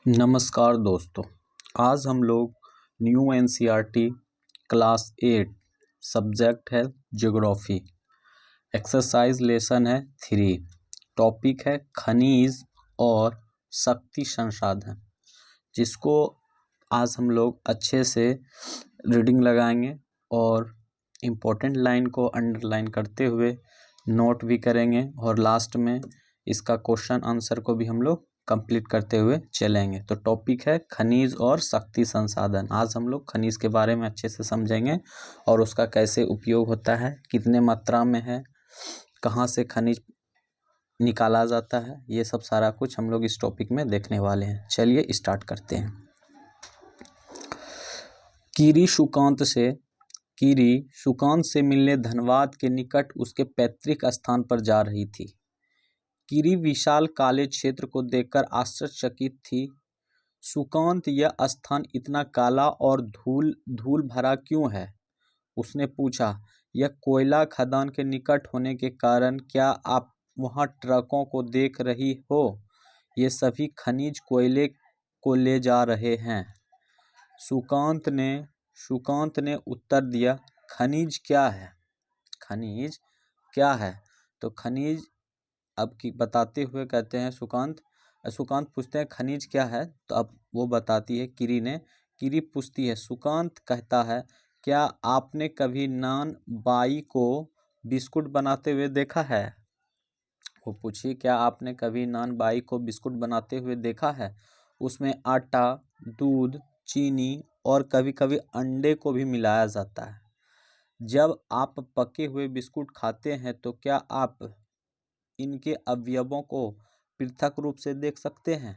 नमस्कार दोस्तों। आज हम लोग न्यू एनसीईआरटी क्लास 8 सब्जेक्ट है ज्योग्राफी। एक्सरसाइज लेसन है 3। टॉपिक है खनिज और शक्ति संसाधन, जिसको आज हम लोग अच्छे से रीडिंग लगाएंगे और इम्पोर्टेंट लाइन को अंडरलाइन करते हुए नोट भी करेंगे और लास्ट में इसका क्वेश्चन आंसर को भी हम लोग कंप्लीट करते हुए चलेंगे। तो टॉपिक है खनिज और शक्ति संसाधन। आज हम लोग खनिज के बारे में अच्छे से समझेंगे और उसका कैसे उपयोग होता है, कितने मात्रा में है, कहाँ से खनिज निकाला जाता है, ये सब सारा कुछ हम लोग इस टॉपिक में देखने वाले हैं। चलिए स्टार्ट करते हैं। कीरी सुकांत से मिलने धनबाद के निकट उसके पैतृक स्थान पर जा रही थी। कीरी विशाल काले क्षेत्र को देखकर आश्चर्यचकित थी। सुकांत, यह स्थान इतना काला और धूल भरा क्यों है? उसने पूछा। यह कोयला खदान के निकट होने के कारण। क्या आप वहां ट्रकों को देख रही हो? ये सभी खनिज कोयले को ले जा रहे हैं। सुकांत ने उत्तर दिया। खनिज क्या है? खनिज क्या है? तो खनिज अब की बताते हुए कहते हैं सुकांत पूछते हैं खनिज क्या है? तो अब वो बताती है कीरी पूछती है। सुकांत कहता है, क्या आपने कभी नान बाई को बिस्कुट बनाते हुए देखा है? वो पूछी, क्या आपने कभी नान बाई को बिस्कुट बनाते हुए देखा है? उसमें आटा, दूध, चीनी और कभी कभी अंडे को भी मिलाया जाता है। जब आप पके हुए बिस्कुट खाते हैं तो क्या आप इनके अवयवों को पृथक रूप से देख सकते हैं?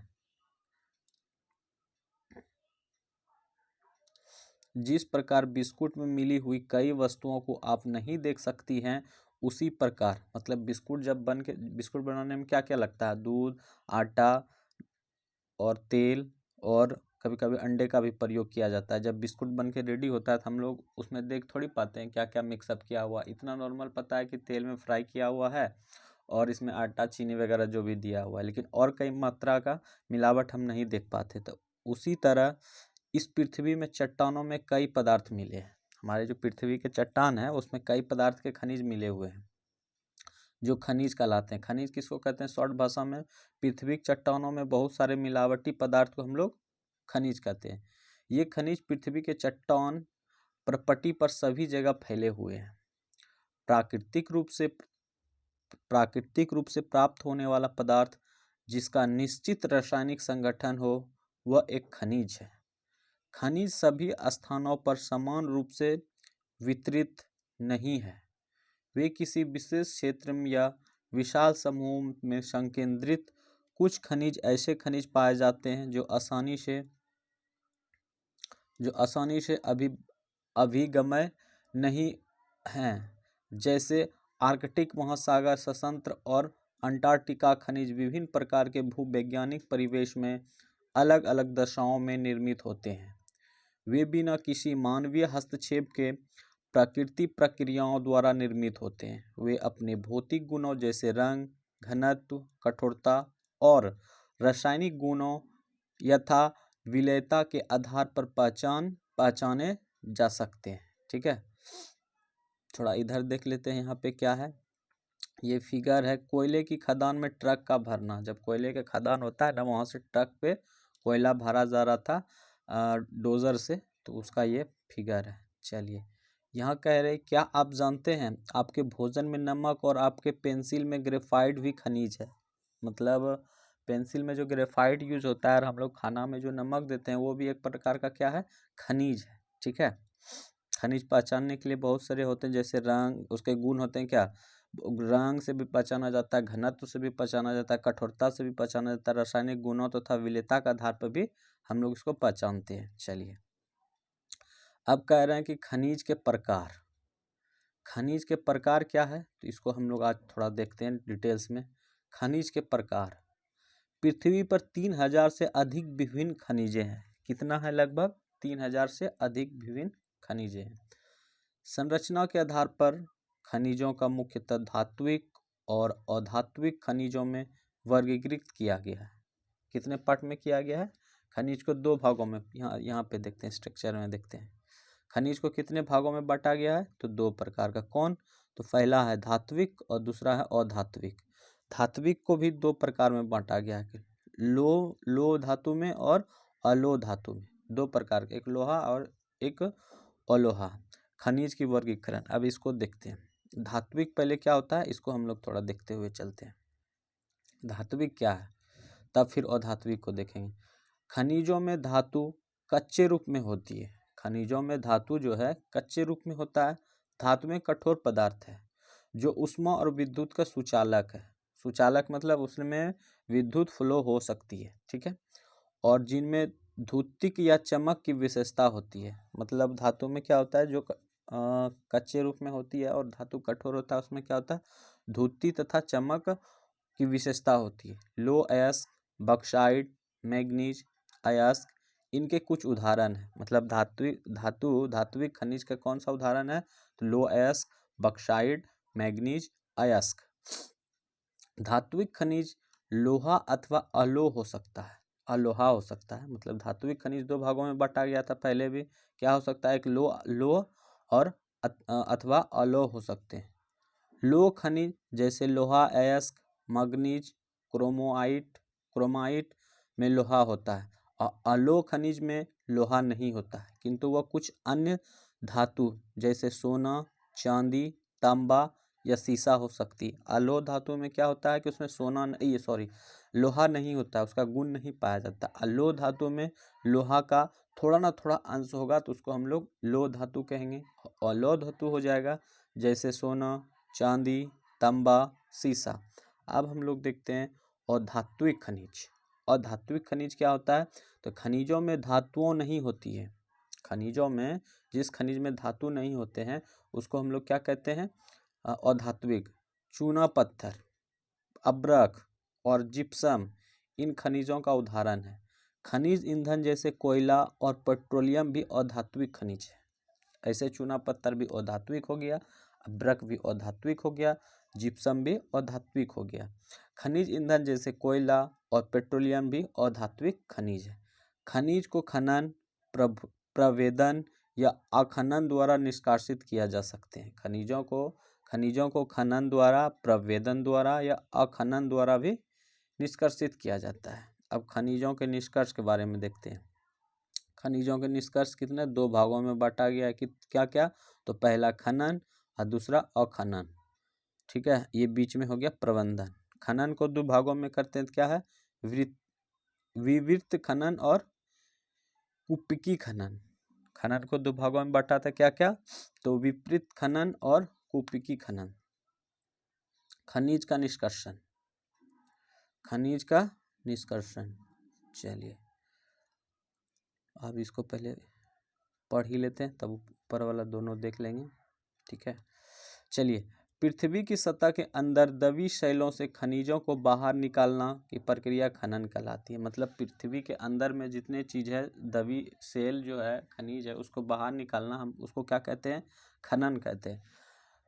जिस प्रकार बिस्कुट में मिली हुई कई वस्तुओं को आप नहीं देख सकती हैं, उसी प्रकार मतलब बिस्कुट बनाने में क्या क्या लगता है? दूध, आटा और तेल और कभी कभी अंडे का भी प्रयोग किया जाता है। जब बिस्कुट बन के रेडी होता है तो हम लोग उसमें देख थोड़ी पाते हैं क्या क्या मिक्सअप किया हुआ। इतना नॉर्मल पता है कि तेल में फ्राई किया हुआ है और इसमें आटा, चीनी वगैरह जो भी दिया हुआ है, लेकिन और कई मात्रा का मिलावट हम नहीं देख पाते। तो उसी तरह इस पृथ्वी में चट्टानों में कई पदार्थ मिले हैं। हमारे जो पृथ्वी के चट्टान है उसमें कई पदार्थ के खनिज मिले हुए हैं जो खनिज कहलाते हैं। खनिज किसको कहते हैं? शॉर्ट भाषा में पृथ्वी की चट्टानों में बहुत सारे मिलावटी पदार्थ को हम लोग खनिज कहते हैं। ये खनिज पृथ्वी के चट्टान प्रपट्टी पर सभी जगह फैले हुए हैं। प्राकृतिक रूप से प्राप्त होने वाला पदार्थ जिसका निश्चित रासायनिक संगठन हो, वह एक खनिज है। खनिज सभी स्थानों पर समान रूप से वितरित नहीं है। वे किसी विशेष क्षेत्र में या विशाल समूह में संकेंद्रित। कुछ खनिज ऐसे खनिज पाए जाते हैं जो आसानी से अभिगम्य नहीं हैं, जैसे आर्कटिक महासागर सशस्त्र और अंटार्कटिका खनिज विभिन्न प्रकार के भूवैज्ञानिक परिवेश में अलग अलग दशाओं में निर्मित होते हैं। वे बिना किसी मानवीय हस्तक्षेप के प्राकृतिक प्रक्रियाओं द्वारा निर्मित होते हैं। वे अपने भौतिक गुणों जैसे रंग, घनत्व, कठोरता और रासायनिक गुणों यथा विलेयता के आधार पर पहचाने जा सकते हैं। ठीक है, थोड़ा इधर देख लेते हैं। यहाँ पे क्या है? ये फिगर है कोयले की खदान में ट्रक का भरना। जब कोयले का खदान होता है ना, वहाँ से ट्रक पे कोयला भरा जा रहा था डोजर से, तो उसका ये फिगर है। चलिए, यहाँ कह रहे क्या आप जानते हैं आपके भोजन में नमक और आपके पेंसिल में ग्रेफाइट भी खनिज है। मतलब पेंसिल में जो ग्रेफाइट यूज होता है और हम लोग खाना में जो नमक देते हैं वो भी एक प्रकार का क्या है? खनिज है। ठीक है, खनिज पहचानने के लिए बहुत सारे होते हैं, जैसे रंग, उसके गुण होते हैं। क्या रंग से भी पहचाना जाता है, घनत्व से भी पहचाना जाता है, कठोरता से भी पहचाना जाता है, रासायनिक गुणों तथा विलेयता के आधार पर भी हम लोग इसको पहचानते हैं। चलिए, अब कह रहे हैं कि खनिज के प्रकार क्या है, तो इसको हम लोग आज थोड़ा देखते हैं डिटेल्स में। खनिज के प्रकार। पृथ्वी पर 3000 से अधिक विभिन्न खनिजें हैं। कितना है? लगभग 3000 से अधिक विभिन्न खनिजें हैं। संरचना के आधार पर खनिजों का मुख्यतः धात्विक और अधात्विक खनिजों में वर्गीकृत किया गया है। कितने पार्ट में किया गया है? खनिज को दो भागों में, यहाँ पे देखते हैं, स्ट्रक्चर में देखते हैं खनिज को कितने भागों में बांटा गया है, तो दो प्रकार का। कौन? तो पहला है धात्विक और दूसरा है अधात्विक। धात्विक को भी दो प्रकार में बांटा गया है, लो धातु में और अलो धातु में, दो प्रकार के, एक लोहा और एक अलोहा। खनिज की वर्गीकरण, अब इसको देखते हैं। धात्विक पहले क्या होता है इसको हम लोग थोड़ा देखते हुए चलते हैं। धात्विक क्या है, तब फिर अधात्विक को देखेंगे। खनिजों में धातु कच्चे रूप में होती है। खनिजों में धातु जो है कच्चे रूप में होता है। धातु में कठोर पदार्थ है जो ऊष्मा और विद्युत का सुचालक है। सुचालक मतलब उसमें विद्युत फ्लो हो सकती है, ठीक है। और जिनमें धूतिक या चमक की विशेषता होती है। मतलब धातु में क्या होता है, जो कच्चे रूप में होती है और धातु कठोर होता है, उसमें क्या होता है, धूति तथा चमक की विशेषता होती है। लो अयस्क, बक्साइट, मैग्नीज, अयस्क, इनके कुछ उदाहरण हैं। मतलब धात्विक खनिज का कौन सा उदाहरण है, तो लो अयस्क, बक्साइट, मैग्नीज, अयस्क। धात्विक खनिज लोहा अथवा अलोह हो सकता है, अलोहा हो सकता है। मतलब धात्विक खनिज दो भागों में बांटा गया था पहले भी, क्या हो सकता है, एक लोह और अथवा अलोह हो सकते हैं। लोह खनिज जैसे लोहा, अयस्क, मैग्नीज, क्रोमाइट में लोहा होता है, और अलोह खनिज में लोहा नहीं होता है, किंतु वह कुछ अन्य धातु जैसे सोना, चांदी, तांबा या शीशा हो सकती है। अलोह धातु में क्या होता है कि उसमें लोहा नहीं होता है, उसका गुण नहीं पाया जाता। अलोह धातु में लोहा का थोड़ा ना थोड़ा अंश होगा, तो उसको हम लोग लोह धातु कहेंगे। अलोह धातु हो जाएगा जैसे सोना, चांदी, तांबा, शीशा। अब हम लोग देखते हैं अधात्विक खनिज। अधात्विक खनिज क्या होता है, तो खनिजों में धातुओं नहीं होती है। खनिजों में जिस खनिज में धातु नहीं होते हैं उसको हम लोग क्या कहते हैं, अधात्विक। चूना पत्थर, अब्रक और जिप्सम इन खनिजों का उदाहरण है। खनिज ईंधन जैसे कोयला और पेट्रोलियम भी अधात्विक खनिज है। ऐसे चूना पत्थर भी अधात्विक हो गया, अब्रक भी अधात्विक हो गया, जिप्सम भी अधात्विक हो गया। खनिज ईंधन जैसे कोयला और पेट्रोलियम भी अधात्विक खनिज है। खनिज को खनन, प्रवेदन या अखनन द्वारा निष्कासित किया जा सकते हैं। खनिजों को खनन द्वारा, प्रवेदन द्वारा या अखनन द्वारा भी निष्कासित किया जाता है। अब खनिजों के निष्कर्ष के बारे में देखते हैं। खनिजों के निष्कर्ष कितने, दो भागों में बांटा गया है कि क्या क्या, तो पहला खनन और दूसरा अखनन, ठीक है। ये बीच में हो गया प्रबंधन। खनन को दो भागों में करते हैं, क्या है, विवृत खनन और कुपिकी खनन। खनन को दो भागों में बांटा था, क्या क्या, तो विपरीत खनन और कुपिकी खनन। खनिज का निष्कर्षण, खनिज का निष्कर्षण, चलिए अब इसको पहले पढ़ ही लेते हैं, तब ऊपर वाला दोनों देख लेंगे, ठीक है। चलिए, पृथ्वी की सतह के अंदर दबी शैलों से खनिजों को बाहर निकालना की प्रक्रिया खनन कहलाती है। मतलब पृथ्वी के अंदर में जितने चीज़ है, दबी सेल जो है, खनिज है, उसको बाहर निकालना, हम उसको क्या कहते हैं, खनन कहते हैं।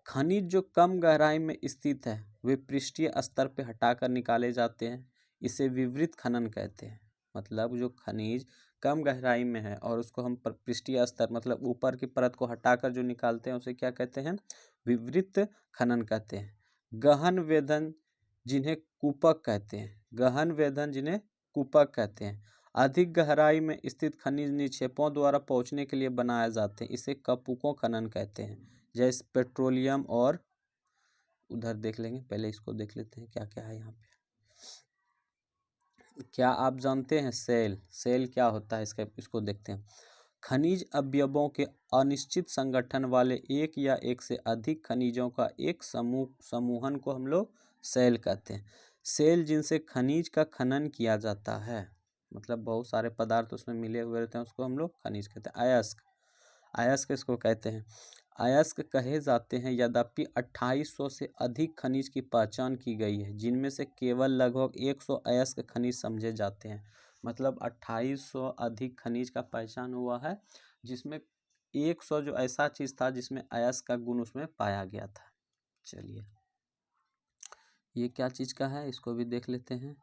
खनिज जो कम गहराई में स्थित है वे पृष्ठीय स्तर पर हटाकर निकाले जाते हैं, इसे विवृत खनन कहते हैं। मतलब जो खनिज कम गहराई में है और उसको हम पृष्ठीय स्तर मतलब ऊपर की परत को हटाकर जो निकालते हैं उसे क्या कहते हैं, विवृत खनन कहते हैं। गहन वेधन जिन्हें कूपक कहते हैं, गहन वेधन जिन्हें कूपक कहते हैं, अधिक गहराई में स्थित खनिज निक्षेपों द्वारा पहुंचने के लिए बनाए जाते हैं, इसे कपूकों खनन कहते हैं। जैसे पेट्रोलियम और उधर देख लेंगे, पहले इसको देख लेते हैं क्या क्या है यहाँ पे। क्या आप जानते हैं सेल क्या होता है, इसको देखते हैं। खनिज अवयवों के अनिश्चित संगठन वाले एक या एक से अधिक खनिजों का एक समूहन को हम लोग सेल कहते हैं। सेल जिनसे खनिज का खनन किया जाता है, मतलब बहुत सारे पदार्थ उसमें मिले हुए रहते हैं, उसको हम लोग खनिज कहते हैं। अयस्क इसको कहते हैं। अयस्क कहे जाते हैं, यद्यपि 2800 से अधिक खनिज की पहचान की गई है, जिनमें से केवल लगभग 100 अयस्क खनिज समझे जाते हैं। मतलब 2800 अधिक खनिज का पहचान हुआ है, जिसमें 100 जो ऐसा चीज़ था जिसमें अयस्क का गुण उसमें पाया गया था। चलिए, ये क्या चीज़ का है, इसको भी देख लेते हैं।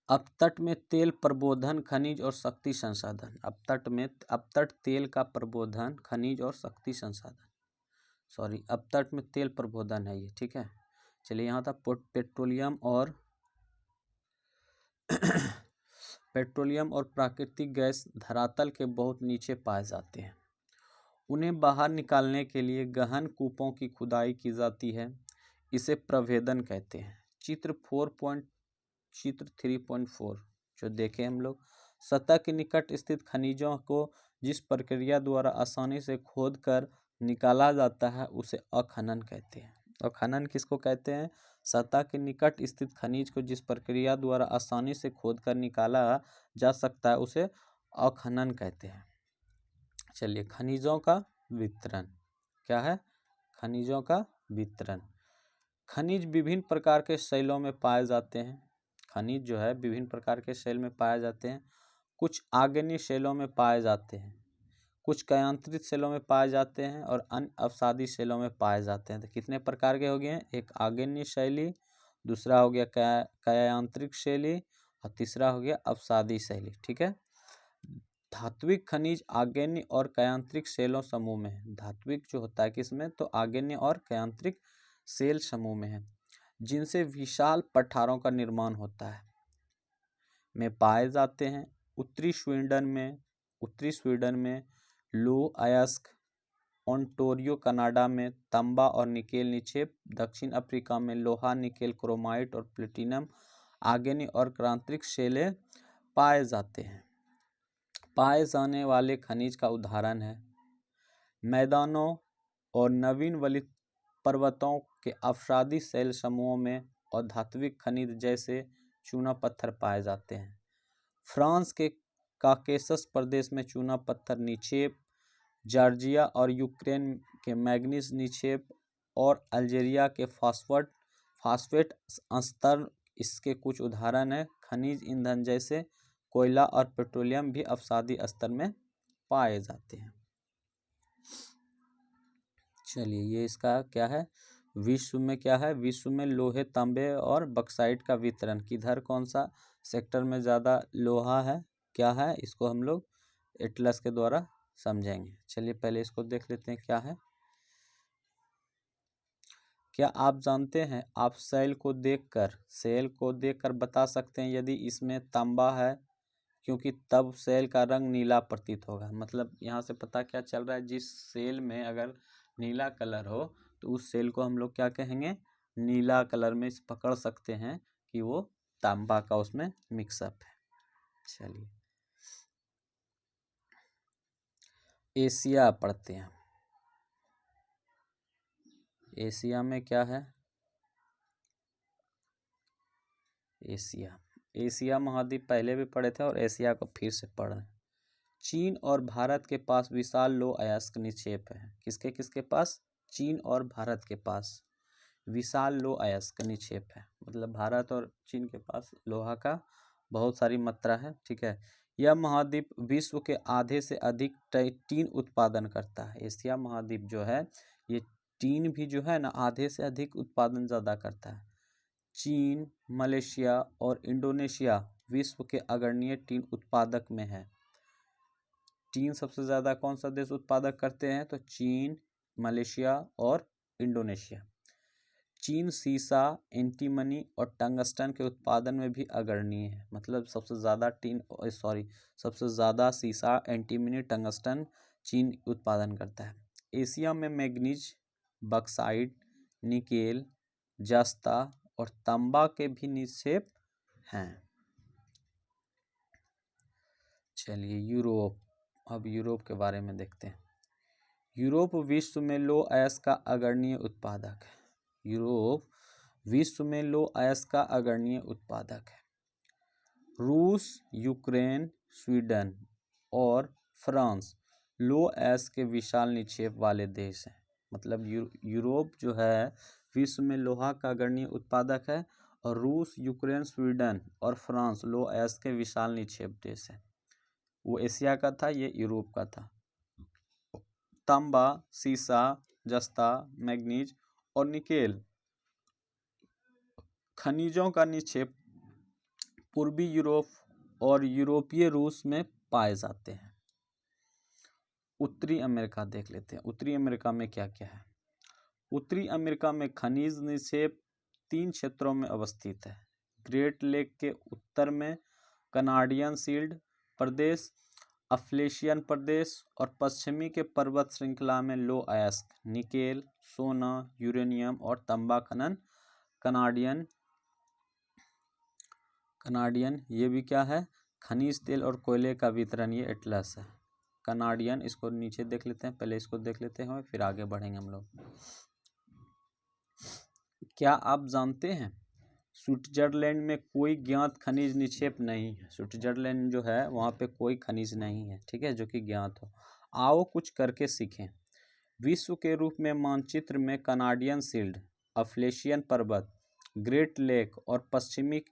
अपतट में तेल प्रबोधन खनिज और शक्ति संसाधन। अपतट तेल का प्रबोधन खनिज और शक्ति संसाधन, सॉरी अपतट में तेल प्रबोधन है ये, ठीक है। चलिए यहाँ था पेट्रोलियम और प्राकृतिक गैस धरातल के बहुत नीचे पाए जाते हैं। उन्हें बाहर निकालने के लिए गहन कूपों की खुदाई की जाती है, इसे प्रभेदन कहते हैं। चित्र 3.4 जो देखें हम लोग, सतह के निकट स्थित खनिजों को जिस प्रक्रिया द्वारा आसानी से खोद कर निकाला जाता है उसे अखनन कहते हैं। अखनन किसको कहते हैं? सतह के निकट स्थित खनिज को जिस प्रक्रिया द्वारा आसानी से खोद कर निकाला जा सकता है उसे अखनन कहते हैं। चलिए, खनिजों का वितरण क्या है? खनिजों का वितरण। खनिज विभिन्न प्रकार के शैलों में पाए जाते हैं। खनिज जो है विभिन्न प्रकार के शैल में पाए जाते हैं। कुछ आग्नेय शैलों में पाए जाते हैं, कुछ कयांत्रित शैलों में पाए जाते हैं और अन्य अवसादी शैलों में पाए जाते हैं। तो कितने प्रकार के हो गए हैं? एक आग्नेय शैली, दूसरा हो गया कयांत्रिक शैली और तीसरा हो गया अवसादी शैली, ठीक है। धात्विक खनिज आग्नेय और कयांत्रिक शैलों समूह में है। धात्विक जो होता है किसमें? तो आग्नेय और कयांत्रिक शैल समूह में है, जिनसे विशाल पठारों का निर्माण होता है में पाए जाते हैं। उत्तरी स्वीडन में लो अयस्क, ओंटारियो कनाडा में तांबा और निकेल निक्षेप, दक्षिण अफ्रीका में लोहा, निकेल, क्रोमाइट और प्लेटिनम आग्नेय और कयांत्रिक शैलें पाए जाते हैं। पाए जाने वाले खनिज का उदाहरण है मैदानों और नवीन वलित पर्वतों के अवसादी शैल समूहों में और धात्विक खनिज जैसे चूना पत्थर पाए जाते हैं। फ्रांस के काकेशस प्रदेश में चूना पत्थर निक्षेप, जॉर्जिया और यूक्रेन के मैग्नीज निक्षेप और अल्जीरिया के फास्फेट स्तर इसके कुछ उदाहरण हैं। खनिज ईंधन जैसे कोयला और पेट्रोलियम भी अवसादी स्तर में पाए जाते हैं। चलिए, ये इसका क्या है? विश्व में क्या है? विश्व में लोहे, तांबे और बक्साइट का वितरण किधर, कौन सा सेक्टर में ज़्यादा लोहा है, क्या है, इसको हम लोग एटलस के द्वारा समझेंगे। चलिए पहले इसको देख लेते हैं क्या है। क्या आप जानते हैं, आप सेल को देखकर बता सकते हैं यदि इसमें तांबा है, क्योंकि तब सेल का रंग नीला प्रतीत होगा। मतलब यहाँ से पता क्या चल रहा है, जिस सेल में अगर नीला कलर हो तो उस सेल को हम लोग क्या कहेंगे? नीला कलर में पकड़ सकते हैं कि वो तांबा का उसमें मिक्सअप है। चलिए एशिया पढ़ते हैं। एशिया में क्या है? एशिया महाद्वीप पहले भी पढ़े थे और एशिया को फिर से पढ़ रहे हैं। चीन और भारत के पास विशाल लो अयस्क निक्षेप है। किसके पास? चीन और भारत के पास विशाल लो अयस्क निक्षेप है। मतलब भारत और चीन के पास लोहा का बहुत सारी मात्रा है, ठीक है। यह महाद्वीप विश्व के आधे से अधिक टीन उत्पादन करता है। एशिया महाद्वीप जो है ये टीन भी जो है ना आधे से अधिक उत्पादन ज़्यादा करता है। चीन, मलेशिया और इंडोनेशिया विश्व के अग्रणी टीन उत्पादक में है। टीन सबसे ज़्यादा कौन सा देश उत्पादक करते हैं? तो चीन, मलेशिया और इंडोनेशिया। चीन सीसा, एंटीमनी और टंगस्टन के उत्पादन में भी अग्रणी है। मतलब सबसे ज़्यादा सीसा, एंटीमनी, टंगस्टन चीन उत्पादन करता है। एशिया में मैग्नीज, बक्साइट, निकेल, जस्ता और तांबा के भी निक्षेप हैं। चलिए यूरोप, अब यूरोप के बारे में देखते हैं। यूरोप विश्व में लो अयस्क का अग्रणी उत्पादक है। यूरोप विश्व में लो अयस्क का अग्रणी उत्पादक है। रूस, यूक्रेन, स्वीडन और फ्रांस लो अयस्क के विशाल निक्षेप वाले देश हैं। मतलब यूरोप जो है विश्व में लोहा का अग्रणी उत्पादक है और रूस, यूक्रेन, स्वीडन और फ्रांस लो अयस्क के विशाल निक्षेप देश है। वो एशिया का था, ये यूरोप का था। तांबा, सीसा, जस्ता, मैग्नीज और निकेल खनिजों का निक्षेप पूर्वी यूरोप और यूरोपीय रूस में पाए जाते हैं। उत्तरी अमेरिका देख लेते हैं। उत्तरी अमेरिका में क्या क्या है। उत्तरी अमेरिका में खनिज निक्षेप 3 क्षेत्रों में अवस्थित है। ग्रेट लेक के उत्तर में कनाडियन शील्ड प्रदेश, अफ्लेशियन प्रदेश और पश्चिमी के पर्वत श्रृंखला में लो अयस्क, निकेल, सोना, यूरेनियम और तांबा खनन। कनाडियन ये भी क्या है, खनिज तेल और कोयले का वितरण, ये एटलस है। कनाडियन, इसको नीचे देख लेते हैं, पहले इसको देख लेते हैं फिर आगे बढ़ेंगे हम लोग। क्या आप जानते हैं स्विट्जरलैंड में कोई ज्ञात खनिज निक्षेप नहीं है। स्विट्जरलैंड जो है वहाँ पे कोई खनिज नहीं है, ठीक है, जो कि ज्ञात हो। आओ कुछ करके सीखें। विश्व के रूप में मानचित्र में कनाडियन शील्ड, अफ्लेशियन पर्वत, ग्रेट लेक और पश्चिमी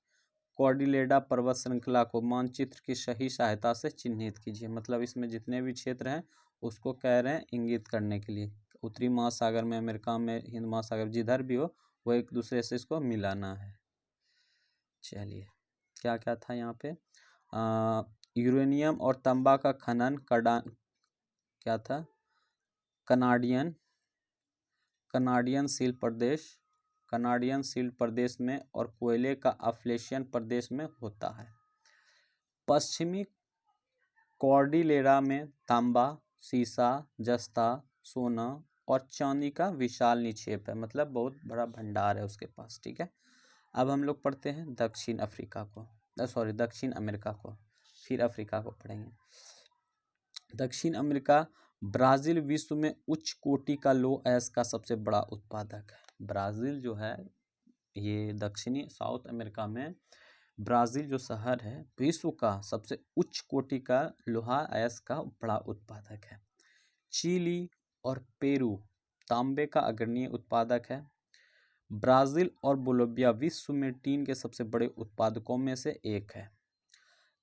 कॉर्डिलेडा पर्वत श्रृंखला को मानचित्र की सही सहायता से चिन्हित कीजिए। मतलब इसमें जितने भी क्षेत्र हैं उसको कह रहे हैं इंगित करने के लिए। उत्तरी महासागर में, अमेरिका में, हिंद महासागर, जिधर भी हो वो एक दूसरे से इसको मिलाना है। चलिए, क्या क्या था यहाँ पे। यूरेनियम और तांबा का खनन क्या था, कनाडियन शील्ड प्रदेश में और कोयले का अफ्लेशियन प्रदेश में होता है। पश्चिमी कॉर्डिलेरा में तांबा, सीसा, जस्ता, सोना और चांदी का विशाल निक्षेप है। मतलब बहुत बड़ा भंडार है उसके पास, ठीक है। अब हम लोग पढ़ते हैं दक्षिण अमेरिका को, फिर अफ्रीका को पढ़ेंगे। दक्षिण अमेरिका, ब्राज़ील विश्व में उच्च कोटि का लो अयस्क का सबसे बड़ा उत्पादक है। ब्राज़ील जो है ये दक्षिणी साउथ अमेरिका में ब्राज़ील जो शहर है विश्व का सबसे उच्च कोटि का लोहा अयस्क का बड़ा उत्पादक है। चिली और पेरू तांबे का अग्रणी उत्पादक है। ब्राज़ील और बोलिविया विश्व में टीन के सबसे बड़े उत्पादकों में से एक है।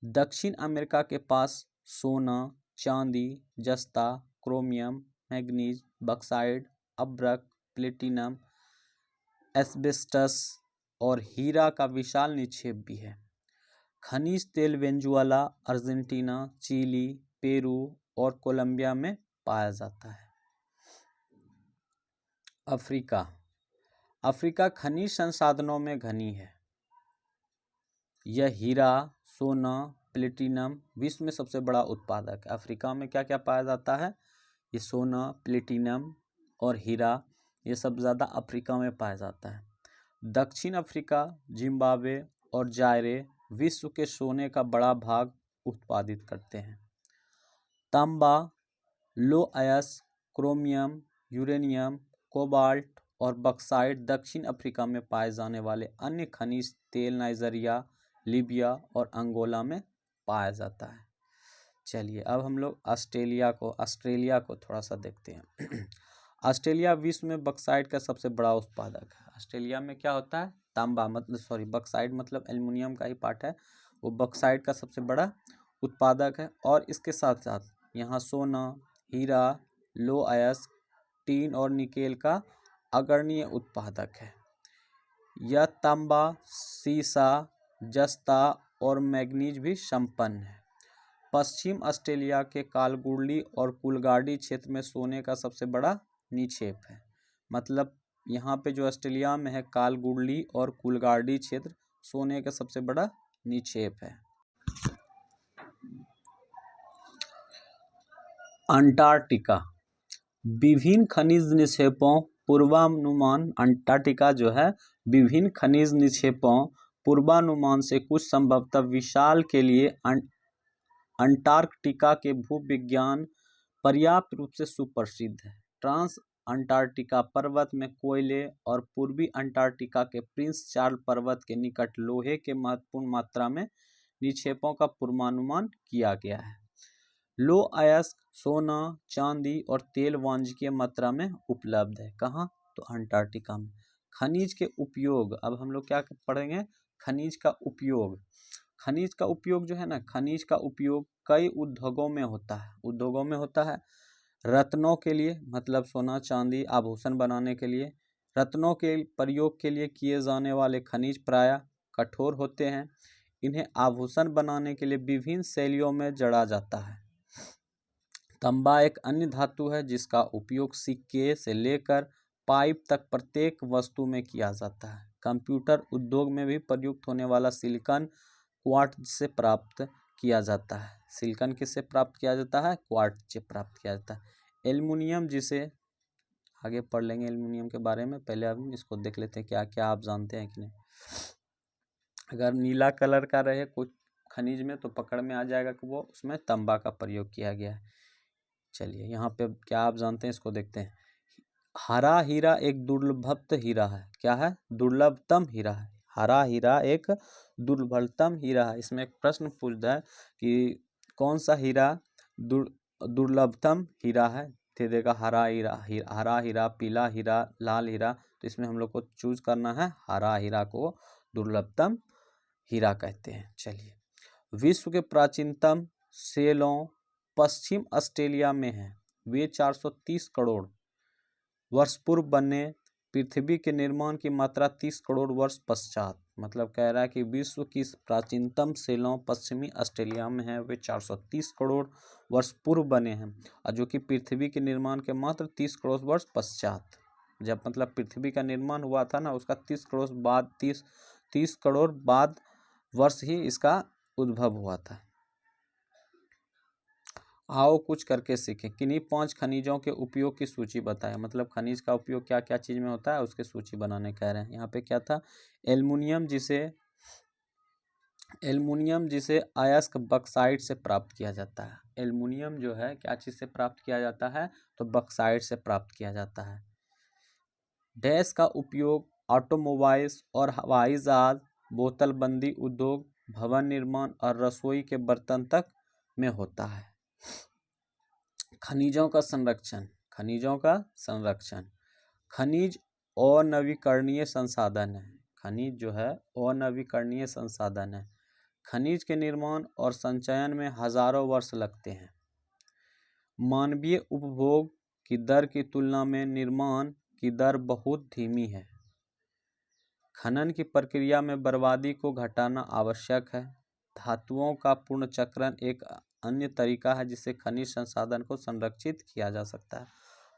दक्षिण अमेरिका के पास सोना, चांदी, जस्ता, क्रोमियम, मैग्नीज, बक्साइड, अब्रक, प्लेटिनम, एस्बेस्टस और हीरा का विशाल निक्षेप भी है। खनिज तेल वेनेजुएला, अर्जेंटीना, चिली, पेरू और कोलंबिया में पाया जाता है। अफ्रीका खनिज संसाधनों में घनी है। यह हीरा, सोना, प्लेटिनम विश्व में सबसे बड़ा उत्पादक है। अफ्रीका में क्या क्या पाया जाता है, ये सोना, प्लेटिनम और हीरा, ये सब ज़्यादा अफ्रीका में पाया जाता है। दक्षिण अफ्रीका, जिम्बाब्वे और जायरे विश्व के सोने का बड़ा भाग उत्पादित करते हैं। तांबा, लो अयस्क, क्रोमियम, यूरेनियम, कोबाल्ट और बक्साइट दक्षिण अफ्रीका में पाए जाने वाले अन्य खनिज तेल नाइजीरिया, लीबिया और अंगोला में पाया जाता है। चलिए, अब हम लोग ऑस्ट्रेलिया को थोड़ा सा देखते हैं। ऑस्ट्रेलिया विश्व में बक्साइट का सबसे बड़ा उत्पादक है। ऑस्ट्रेलिया में क्या होता है, तांबा बक्साइट मतलब एल्युमिनियम का ही पार्ट है, वो बक्साइट का सबसे बड़ा उत्पादक है। और इसके साथ साथ यहाँ सोना, हीरा, लो अयस्क, टीन और निकेल का अग्रणी उत्पादक है। यह तांबा, सीसा, जस्ता और मैग्नीज भी संपन्न है। पश्चिम ऑस्ट्रेलिया के कालगुडली और कूलगाडी क्षेत्र में सोने का सबसे बड़ा निक्षेप है। मतलब यहाँ पे जो ऑस्ट्रेलिया में है कालगुडली और कूलगाडी क्षेत्र सोने का सबसे बड़ा निक्षेप है। अंटार्कटिका, विभिन्न खनिज निक्षेपों पूर्वानुमान। अंटार्कटिका जो है विभिन्न खनिज निक्षेपों पूर्वानुमान से कुछ संभवतः विशाल के लिए अंटार्कटिका के भूविज्ञान पर्याप्त रूप से सुप्रसिद्ध है। ट्रांस अंटार्कटिका पर्वत में कोयले और पूर्वी अंटार्कटिका के प्रिंस चार्ल्स पर्वत के निकट लोहे के महत्वपूर्ण मात्रा में निक्षेपों का पूर्वानुमान किया गया है। लो अयस्क, सोना, चांदी और तेल वाणिज्यिक मात्रा में उपलब्ध है। कहाँ, तो अंटार्कटिका में। खनिज के उपयोग, अब हम लोग क्या पढ़ेंगे, खनिज का उपयोग। खनिज का उपयोग जो है ना, खनिज का उपयोग कई उद्योगों में होता है। रत्नों के लिए, मतलब सोना, चांदी, आभूषण बनाने के लिए। रत्नों के प्रयोग के लिए किए जाने वाले खनिज प्रायः कठोर होते हैं। इन्हें आभूषण बनाने के लिए विभिन्न शैलियों में जड़ा जाता है। तांबा एक अन्य धातु है जिसका उपयोग सिक्के से लेकर पाइप तक प्रत्येक वस्तु में किया जाता है। कंप्यूटर उद्योग में भी प्रयुक्त होने वाला सिलिकॉन क्वार्ट्ज से प्राप्त किया जाता है। सिलिकॉन किससे प्राप्त किया जाता है? क्वार्ट्ज से प्राप्त किया जाता है। एल्युमिनियम, जिसे आगे पढ़ लेंगे एल्युमिनियम के बारे में, पहले हम इसको देख लेते हैं क्या क्या आप जानते हैं कि नहीं। अगर नीला कलर का रहे कुछ खनिज में तो पकड़ में आ जाएगा कि वो उसमें तांबा का प्रयोग किया गया है। चलिए यहाँ पे क्या आप जानते हैं इसको देखते हैं। हरा हीरा एक दुर्लभतम हीरा है। क्या है? दुर्लभतम हीरा है। हरा हीरा एक दुर्लभतम हीरा है। इसमें एक प्रश्न पूछता है कि कौन सा हीरा दुर्लभतम हीरा है। दे देगा हरा हीरा, हरा हीरा, पीला हीरा, लाल हीरा। तो इसमें हम लोग को चूज करना है हरा हीरा को दुर्लभतम हीरा कहते हैं। चलिए, विश्व के प्राचीनतम सेलों पश्चिम ऑस्ट्रेलिया में हैं। वे 430 करोड़ वर्ष पूर्व बने। पृथ्वी के निर्माण की मात्रा 30 करोड़ वर्ष पश्चात। मतलब कह रहा है कि विश्व की प्राचीनतम सेलों पश्चिमी ऑस्ट्रेलिया में है। वे 430 करोड़ वर्ष पूर्व बने हैं और जो कि पृथ्वी के निर्माण के मात्र 30 करोड़ वर्ष पश्चात, जब मतलब पृथ्वी का निर्माण हुआ था ना, उसका 30 करोड़ बाद 30 करोड़ बाद वर्ष ही इसका उद्भव हुआ था। आओ कुछ करके सीखें। किन्हीं 5 खनिजों के उपयोग की सूची बताएं। मतलब खनिज का उपयोग क्या क्या चीज में होता है उसकी सूची बनाने कह रहे हैं। यहाँ पे क्या था? एल्युमिनियम जिसे अयस्क बक्साइट से प्राप्त किया जाता है। एल्युमिनियम जो है क्या चीज से प्राप्त किया जाता है? तो बक्साइट से प्राप्त किया जाता है। डैश का उपयोग ऑटोमोबाइल्स और हवाई जहाज, बोतलबंदी उद्योग, भवन निर्माण और रसोई के बर्तन तक में होता है। खनिजों का संरक्षण। खनिजों का संरक्षण। खनिज अनवीकरणीय संसाधन है। खनिज जो है अनवीकरणीय संसाधन है। खनिज के निर्माण और संचयन में हजारों वर्ष लगते हैं। मानवीय उपभोग की दर की तुलना में निर्माण की दर बहुत धीमी है। खनन की प्रक्रिया में बर्बादी को घटाना आवश्यक है। धातुओं का पुनर्चक्रण एक अन्य तरीका है जिससे खनिज संसाधन को संरक्षित किया जा सकता है।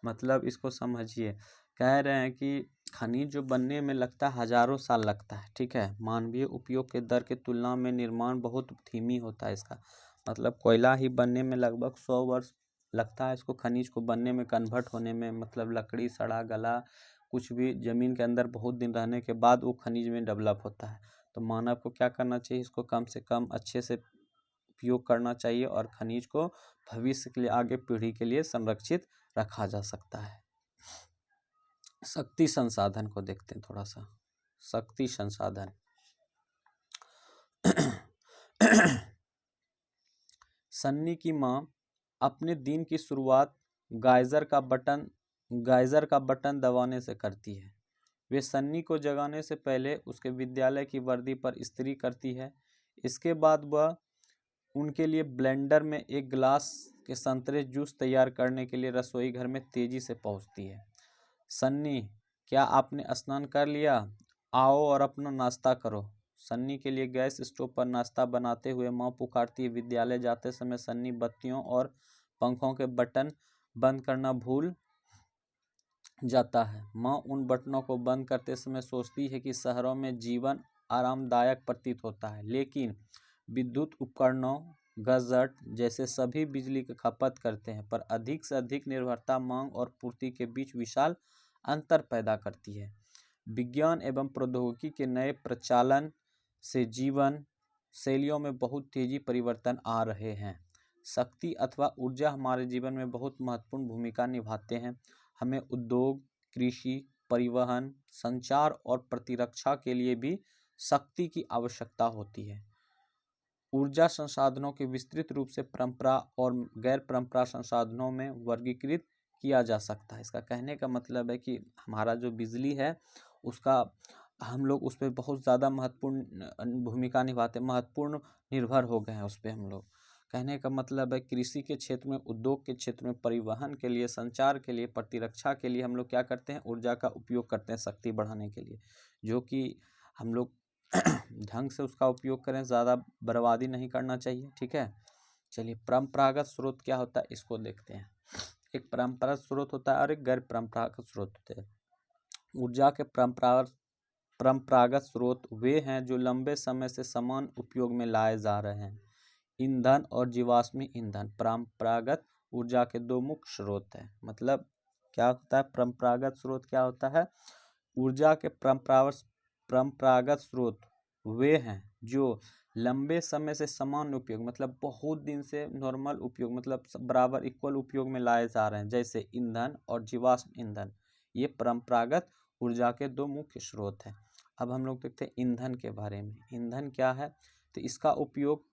मतलब इसको समझिए, कह रहे हैं कि खनिज जो बनने में लगता है हजारों साल लगता है, ठीक है। मानवीय उपयोग के दर की तुलना में निर्माण बहुत धीमी होता है इसका। मतलब कोयला ही बनने में लगभग 100 वर्ष लगता है इसको, खनिज को बनने में, कन्वर्ट होने में। मतलब लकड़ी सड़ा गला कुछ भी जमीन के अंदर बहुत दिन रहने के बाद वो खनिज में डेवलप होता है। तो मानव को क्या करना चाहिए? इसको कम से कम अच्छे से उपयोग करना चाहिए और खनिज को भविष्य के लिए, आगे पीढ़ी के लिए संरक्षित रखा जा सकता है। शक्ति संसाधन को देखते हैं थोड़ा सा। शक्ति संसाधन सन्नी की माँ अपने दिन की शुरुआत गाइजर का बटन दबाने से करती है। वे सन्नी को जगाने से पहले उसके विद्यालय की वर्दी पर इस्त्री करती है। इसके बाद वह उनके लिए ब्लेंडर में एक गिलास के संतरे जूस तैयार करने के लिए रसोई घर में तेजी से पहुंचती है। सन्नी, क्या आपने स्नान कर लिया? आओ और अपना नाश्ता करो। सन्नी के लिए गैस स्टोव पर नाश्ता बनाते हुए माँ पुकारती है। विद्यालय जाते समय सन्नी बत्तियों और पंखों के बटन बंद करना भूल जाता है। माँ उन बटनों को बंद करते समय सोचती है कि शहरों में जीवन आरामदायक प्रतीत होता है, लेकिन विद्युत उपकरणों गैजेट जैसे सभी बिजली की खपत करते हैं, पर अधिक से अधिक निर्भरता मांग और पूर्ति के बीच विशाल अंतर पैदा करती है। विज्ञान एवं प्रौद्योगिकी के नए प्रचलन से जीवन शैलियों में बहुत तेजी परिवर्तन आ रहे हैं। शक्ति अथवा ऊर्जा हमारे जीवन में बहुत महत्वपूर्ण भूमिका निभाते हैं। हमें उद्योग, कृषि, परिवहन, संचार और प्रतिरक्षा के लिए भी शक्ति की आवश्यकता होती है। ऊर्जा संसाधनों के विस्तृत रूप से परंपरा और गैर परंपरा संसाधनों में वर्गीकृत किया जा सकता है। इसका कहने का मतलब है कि हमारा जो बिजली है उसका हम लोग उस पर बहुत ज़्यादा महत्वपूर्ण भूमिका निभाते, महत्वपूर्ण निर्भर हो गए हैं उस पर हम लोग। कहने का मतलब है कृषि के क्षेत्र में, उद्योग के क्षेत्र में, परिवहन के लिए, संचार के लिए, प्रतिरक्षा के लिए हम लोग क्या करते हैं? ऊर्जा का उपयोग करते हैं शक्ति बढ़ाने के लिए, जो कि हम लोग ढंग से उसका उपयोग करें, ज़्यादा बर्बादी नहीं करना चाहिए, ठीक है। चलिए, परंपरागत स्रोत क्या होता है इसको देखते हैं। एक परंपरागत स्रोत होता है और एक गैर परंपरागत स्रोत होते हैं। ऊर्जा के परंपरागत स्रोत वे हैं जो लंबे समय से समान उपयोग में लाए जा रहे हैं। ईंधन और जीवाश्मी ईंधन परंपरागत ऊर्जा के दो मुख्य स्रोत हैं। मतलब क्या होता है परंपरागत स्रोत, क्या होता है ऊर्जा के परंपरागत स्रोत वे हैं जो लंबे समय से समान उपयोग, मतलब बहुत दिन से नॉर्मल उपयोग, मतलब बराबर इक्वल उपयोग में लाए जा रहे हैं, जैसे ईंधन और जीवाश्म ईंधन। ये परंपरागत ऊर्जा के दो मुख्य स्रोत हैं। अब हम लोग देखते हैं ईंधन के बारे में। ईंधन क्या है, तो इसका उपयोग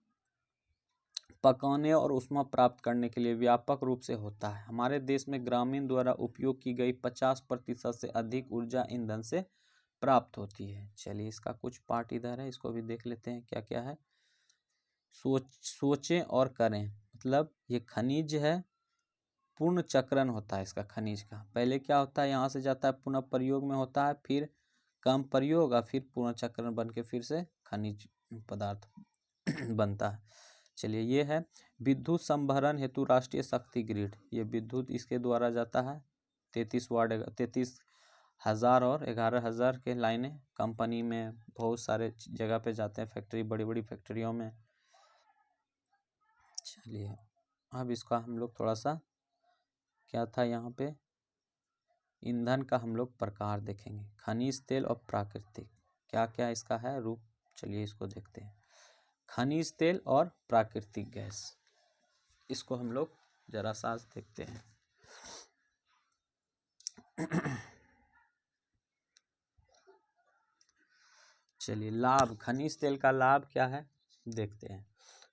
पकाने और ऊष्मा प्राप्त करने के लिए व्यापक रूप से होता है। हमारे देश में ग्रामीण द्वारा उपयोग की गई 50% से अधिक ऊर्जा ईंधन से प्राप्त होती है। चलिए, इसका कुछ पार्ट इधर है, इसको भी देख लेते हैं क्या क्या है। सोचें और करें, मतलब ये खनिज है, पूर्ण चक्रण होता है इसका खनिज का। पहले क्या होता है, यहाँ से जाता है, पुनः प्रयोग में होता है, फिर कम प्रयोग और फिर पूर्ण चक्रण बन के फिर से खनिज पदार्थ बनता है। चलिए, ये है विद्युत संभरण हेतु राष्ट्रीय शक्ति ग्रिड। ये विद्युत इसके द्वारा जाता है 33,000 और 11,000 के लाइनें कंपनी में बहुत सारे जगह पे जाते हैं, फैक्ट्री, बड़ी बड़ी फैक्ट्रियों में। चलिए, अब इसका हम लोग थोड़ा सा क्या था यहाँ पे, ईंधन का हम लोग प्रकार देखेंगे। खनिज तेल और प्राकृतिक, क्या क्या इसका है रूप। चलिए, इसको देखते हैं। खनिज तेल और प्राकृतिक गैस, इसको हम लोग जरा सा देखते हैं। चलिए, लाभ, खनिज तेल का लाभ क्या है देखते हैं।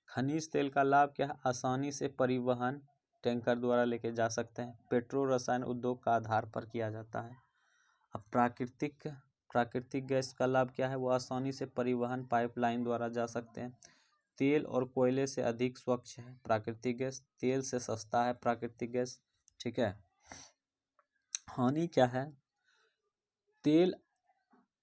खनिज तेल का लाभ क्या है, आसानी से परिवहन, टैंकर द्वारा लेके जा सकते हैं। पेट्रोल रसायन उद्योग का आधार पर किया जाता है। अब प्राकृतिक गैस का लाभ क्या है, वो आसानी से परिवहन, पाइपलाइन द्वारा जा सकते हैं। तेल और कोयले से अधिक स्वच्छ है प्राकृतिक गैस, तेल से सस्ता है प्राकृतिक गैस, ठीक है। हानि क्या है, तेल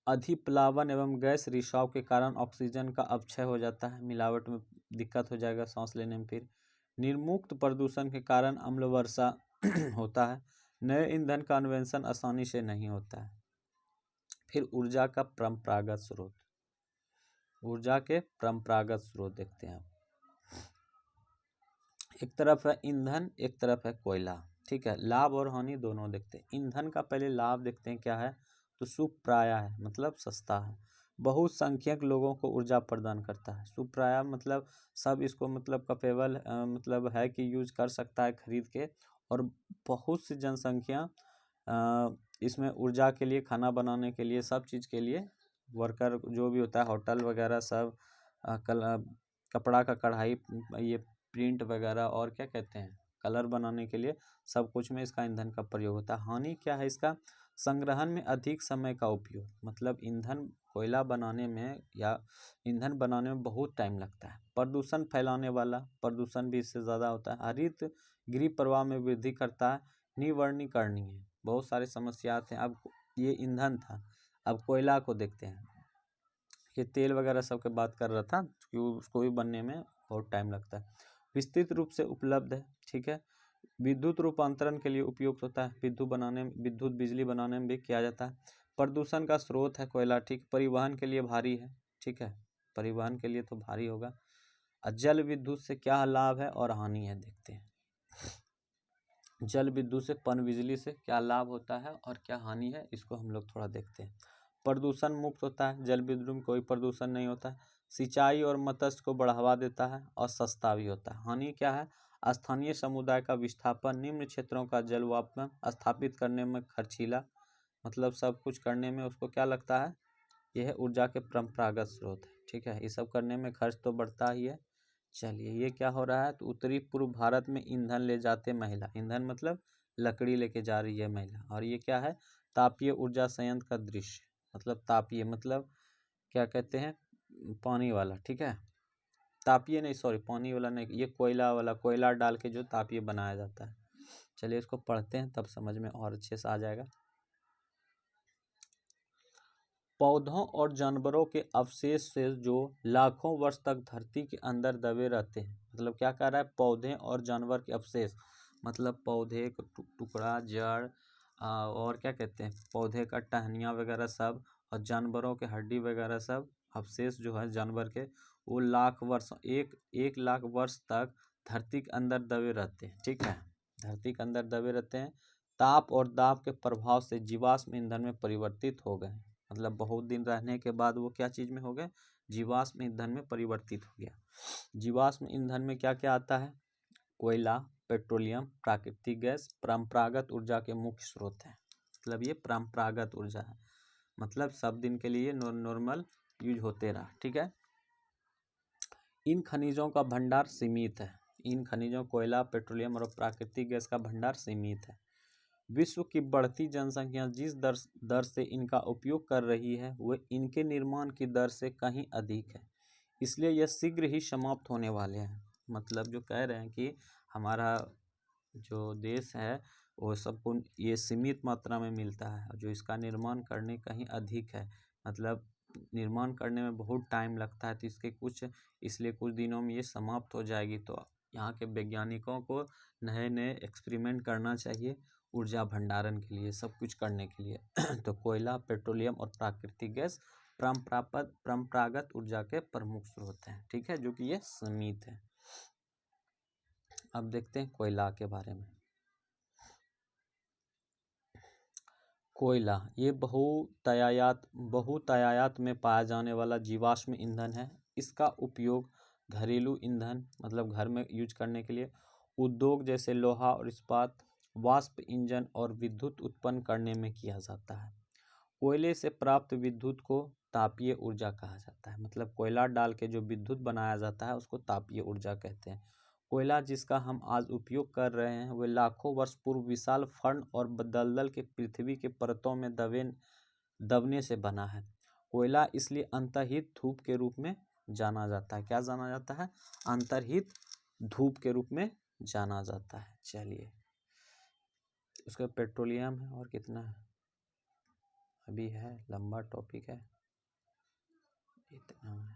अधिप्लावन एवं गैस रिसाव के कारण ऑक्सीजन का अपक्षय हो जाता है, मिलावट में दिक्कत हो जाएगा सांस लेने में। फिर निर्मुक्त प्रदूषण के कारण अम्ल वर्षा होता है। नए ईंधन का अन्वेषण आसानी से नहीं होता है। फिर ऊर्जा का परंपरागत स्रोत, ऊर्जा के परंपरागत स्रोत देखते हैं। एक तरफ है ईंधन, एक तरफ है कोयला, ठीक है। लाभ और हानि दोनों देखते हैं। ईंधन का पहले लाभ देखते हैं क्या है, तो सुप्राय है, मतलब सस्ता है, बहुत संख्यक लोगों को ऊर्जा प्रदान करता है। सुप्राय मतलब सब इसको मतलब कैपेबल मतलब है कि यूज कर सकता है खरीद के, और बहुत सी जनसंख्या इसमें ऊर्जा के लिए, खाना बनाने के लिए, सब चीज़ के लिए, वर्कर जो भी होता है, होटल वगैरह सब, कपड़ा का कढ़ाई, ये प्रिंट वगैरह, और क्या कहते हैं, कलर बनाने के लिए, सब कुछ में इसका ईंधन का प्रयोग होता है। हानि क्या है इसका, संग्रहण में अधिक समय का उपयोग, मतलब ईंधन, कोयला बनाने में या ईंधन बनाने में बहुत टाइम लगता है। प्रदूषण फैलाने वाला, प्रदूषण भी इससे ज़्यादा होता है। हरित गृह प्रवाह में वृद्धि करता है। निवर्णीकरणीय, बहुत सारे समस्या आते हैं। अब ये ईंधन था, अब कोयला को देखते हैं। ये तेल वगैरह सब के बात कर रहा था कि उसको भी बनने में बहुत टाइम लगता है। विस्तृत रूप से उपलब्ध है, ठीक है। विद्युत रूपांतरण के लिए उपयुक्त होता है, विद्युत बिजली बनाने में भी किया जाता है। प्रदूषण का स्रोत है कोयला, ठीक। परिवहन के लिए भारी है, ठीक है, परिवहन के लिए तो भारी होगा। जल विद्युत से क्या लाभ है और हानि है देखते हैं। जल विद्युत से, पनबिजली से क्या लाभ होता है और क्या हानि है, इसको हम लोग थोड़ा देखते हैं। प्रदूषण मुक्त होता है, जल विद्युत में कोई प्रदूषण नहीं होता है। सिंचाई और मत्स्य को बढ़ावा देता है और सस्ता भी होता है। हानि क्या है, स्थानीय समुदाय का विस्थापन, निम्न क्षेत्रों का जलवाष्प स्थापित करने में खर्चीला, मतलब सब कुछ करने में उसको क्या लगता है, यह ऊर्जा के परंपरागत स्रोत है, ठीक है। ये सब करने में खर्च तो बढ़ता ही है। चलिए, ये क्या हो रहा है, तो उत्तरी पूर्व भारत में ईंधन ले जाते महिला, ईंधन मतलब लकड़ी लेके जा रही है महिला। और ये क्या है, तापीय ऊर्जा संयंत्र का दृश्य, मतलब तापीय मतलब क्या कहते हैं, पानी वाला, ठीक है। तापीय नहीं, सॉरी, पानी वाला नहीं, ये कोयला वाला, कोयला डाल के जो तापीय बनाया जाता है। चलिए, इसको पढ़ते हैं तब समझ में और अच्छे से आ जाएगा। पौधों और जानवरों के अवशेष से जो लाखों वर्ष तक धरती के अंदर दबे रहते हैं। मतलब क्या कह रहा है, पौधे और जानवर के अवशेष, मतलब पौधे का टुकड़ा, जड़, और क्या कहते हैं, पौधे का टहनियाँ वगैरह सब, और जानवरों के हड्डी वगैरह सब अवशेष जो है जानवर के, वो लाख वर्ष, एक लाख वर्ष तक धरती के अंदर दबे रहते हैं। ठीक है, धरती के अंदर दबे रहते हैं। ताप और दाब के प्रभाव से जीवाश्म ईंधन में परिवर्तित हो गए। मतलब बहुत दिन रहने के बाद वो क्या चीज़ में हो गए, जीवाश्म ईंधन में परिवर्तित हो गया। जीवाश्म ईंधन में क्या क्या आता है, कोयला, पेट्रोलियम, प्राकृतिक गैस परंपरागत ऊर्जा के मुख्य स्रोत हैं। मतलब ये परंपरागत ऊर्जा है, मतलब सब दिन के लिए नॉर्मल यूज होते रहा। ठीक है, इन खनिजों का भंडार सीमित है। इन खनिजों, कोयला, पेट्रोलियम और प्राकृतिक गैस का भंडार सीमित है। विश्व की बढ़ती जनसंख्या जिस दर से इनका उपयोग कर रही है वह इनके निर्माण की दर से कहीं अधिक है, इसलिए यह शीघ्र ही समाप्त होने वाले हैं। मतलब जो कह रहे हैं कि हमारा जो देश है वो सबको ये सीमित मात्रा में मिलता है, और जो इसका निर्माण करने कहीं अधिक है, मतलब निर्माण करने में बहुत टाइम लगता है, तो इसके कुछ, इसलिए कुछ दिनों में ये समाप्त हो जाएगी। तो यहाँ के वैज्ञानिकों को नए नए एक्सपेरिमेंट करना चाहिए ऊर्जा भंडारण के लिए, सब कुछ करने के लिए। तो कोयला, पेट्रोलियम और प्राकृतिक गैस परंपरागत ऊर्जा के प्रमुख स्रोत हैं। ठीक है, जो कि ये सीमित है। अब देखते हैं कोयला के बारे में। कोयला ये बहुतायात में पाया जाने वाला जीवाश्म ईंधन है। इसका उपयोग घरेलू ईंधन, मतलब घर में यूज करने के लिए, उद्योग जैसे लोहा और इस्पात, वाष्प इंजन और विद्युत उत्पन्न करने में किया जाता है। कोयले से प्राप्त विद्युत को तापीय ऊर्जा कहा जाता है। मतलब कोयला डाल के जो विद्युत बनाया जाता है उसको तापीय ऊर्जा कहते हैं। कोयला जिसका हम आज उपयोग कर रहे हैं वह लाखों वर्ष पूर्व विशाल फर्न और दलदल के पृथ्वी के परतों में दबने से बना है। कोयला इसलिए अंतर्हित धूप के रूप में जाना जाता है। क्या जाना जाता है, अंतर्हित धूप के रूप में जाना जाता है। चलिए, उसका पेट्रोलियम है, और कितना है, अभी है, लंबा टॉपिक है, इतना है।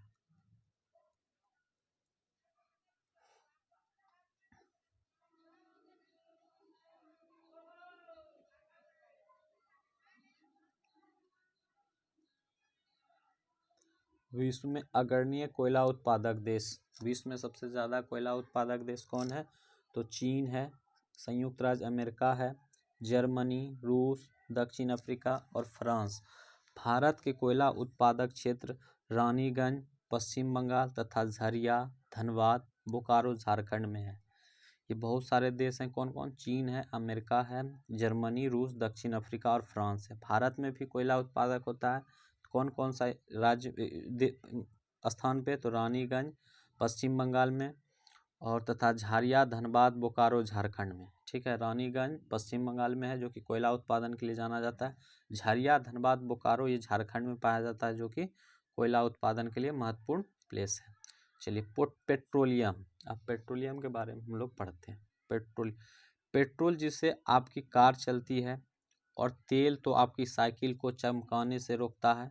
विश्व में अग्रणीय कोयला उत्पादक देश, विश्व में सबसे ज़्यादा कोयला उत्पादक देश कौन है, तो चीन है, संयुक्त राज्य अमेरिका है, जर्मनी, रूस, दक्षिण अफ्रीका और फ्रांस। भारत के कोयला उत्पादक क्षेत्र रानीगंज, पश्चिम बंगाल तथा झरिया, धनबाद, बोकारो, झारखंड में है। ये बहुत सारे देश हैं, कौन कौन, चीन है, अमेरिका है, जर्मनी, रूस, दक्षिण अफ्रीका और फ्रांस है। भारत में भी कोयला उत्पादक होता है। कौन कौन सा राज्य स्थान पे, तो रानीगंज पश्चिम बंगाल में, और तथा झारिया, धनबाद, बोकारो झारखंड में। ठीक है, रानीगंज पश्चिम बंगाल में है जो कि कोयला उत्पादन के लिए जाना जाता है। झारिया, धनबाद, बोकारो ये झारखंड में पाया जाता है, जो कि कोयला उत्पादन के लिए महत्वपूर्ण प्लेस है। चलिए, पेट्रोलियम, अब पेट्रोलियम के बारे में हम लोग पढ़ते हैं। पेट्रोल जिससे आपकी कार चलती है, और तेल तो आपकी साइकिल को चमकाने से रोकता है,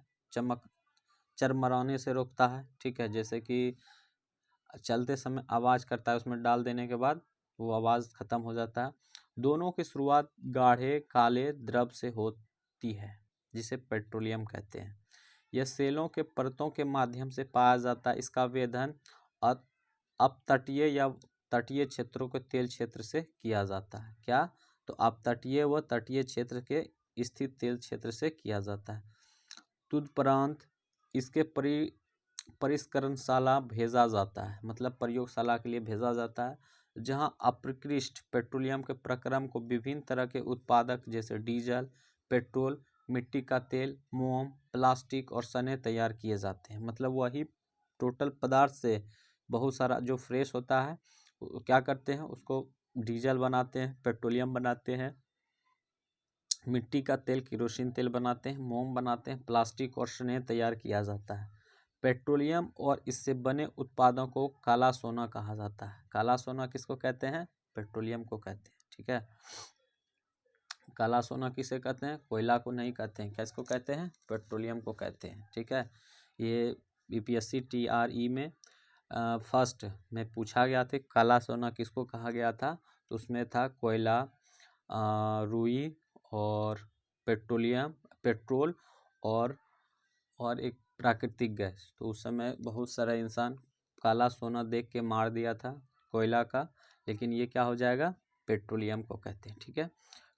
चरमराने से रोकता है। ठीक है, जैसे कि चलते समय आवाज़ करता है, उसमें डाल देने के बाद वो आवाज़ ख़त्म हो जाता है। दोनों की शुरुआत गाढ़े काले द्रव से होती है, जिसे पेट्रोलियम कहते हैं। यह सेलों के परतों के माध्यम से पाया जाता है। इसका वेधन अपतटीय या तटीय क्षेत्रों के तेल क्षेत्र से किया जाता है। क्या, तो अपतटीय व तटीय क्षेत्र के स्थित तेल क्षेत्र से किया जाता है। तदुपरांत इसके परिष्करणशाला भेजा जाता है, मतलब प्रयोगशाला के लिए भेजा जाता है, जहां अपकृष्ट पेट्रोलियम के प्रक्रम को विभिन्न तरह के उत्पादक जैसे डीजल, पेट्रोल, मिट्टी का तेल, मोम, प्लास्टिक और सने तैयार किए जाते हैं। मतलब वही टोटल पदार्थ से बहुत सारा जो फ्रेश होता है, क्या करते हैं, उसको डीजल बनाते हैं, पेट्रोलियम बनाते हैं, मिट्टी का तेल, केरोसिन तेल बनाते हैं, मोम बनाते हैं, प्लास्टिक और स्नेह तैयार किया जाता है। पेट्रोलियम और इससे बने उत्पादों को काला सोना कहा जाता है। काला सोना किसको कहते हैं, पेट्रोलियम को कहते हैं। ठीक है, काला सोना किसे कहते हैं? कोयला को नहीं कहते हैं, किसको कहते हैं? पेट्रोलियम को कहते हैं। ठीक है, ये बीपीएससी टीआरई में फर्स्ट में पूछा गया था काला सोना किसको कहा गया था, तो उसमें था कोयला, रुई और पेट्रोल और एक प्राकृतिक गैस। तो उस समय बहुत सारा इंसान काला सोना देख के मार दिया था कोयला का, लेकिन ये क्या हो जाएगा? पेट्रोलियम को कहते हैं। ठीक है,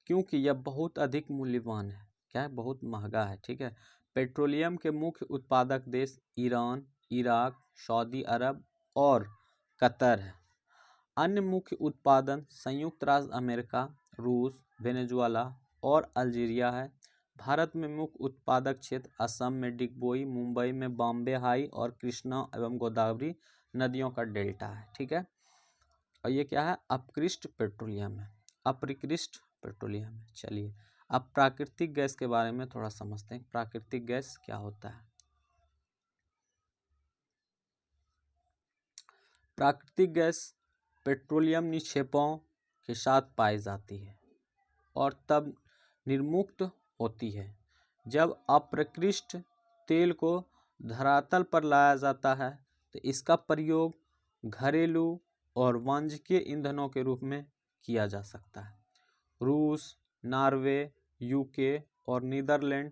क्योंकि यह बहुत अधिक मूल्यवान है। क्या है? बहुत महंगा है। ठीक है, पेट्रोलियम के मुख्य उत्पादक देश ईरान, इराक, सऊदी अरब और कतर है। अन्य मुख्य उत्पादन संयुक्त राज्य अमेरिका, रूस, वेनेजुएला और अल्जीरिया है। भारत में मुख्य उत्पादक क्षेत्र असम में डिगबोई, मुंबई में बॉम्बे हाई और कृष्णा एवं गोदावरी नदियों का डेल्टा है। ठीक है, और ये क्या है? अपकृष्ट पेट्रोलियम है, अपरिकृष्ट पेट्रोलियम है। चलिए अब प्राकृतिक गैस के बारे में थोड़ा समझते हैं, प्राकृतिक गैस क्या होता है। प्राकृतिक गैस पेट्रोलियम निक्षेपों के साथ पाई जाती है और तब निर्मुक्त होती है जब अपरिकृष्ट तेल को धरातल पर लाया जाता है, तो इसका प्रयोग घरेलू और वाणिज्यिक ईंधनों के रूप में किया जा सकता है। रूस, नॉर्वे, यूके और नीदरलैंड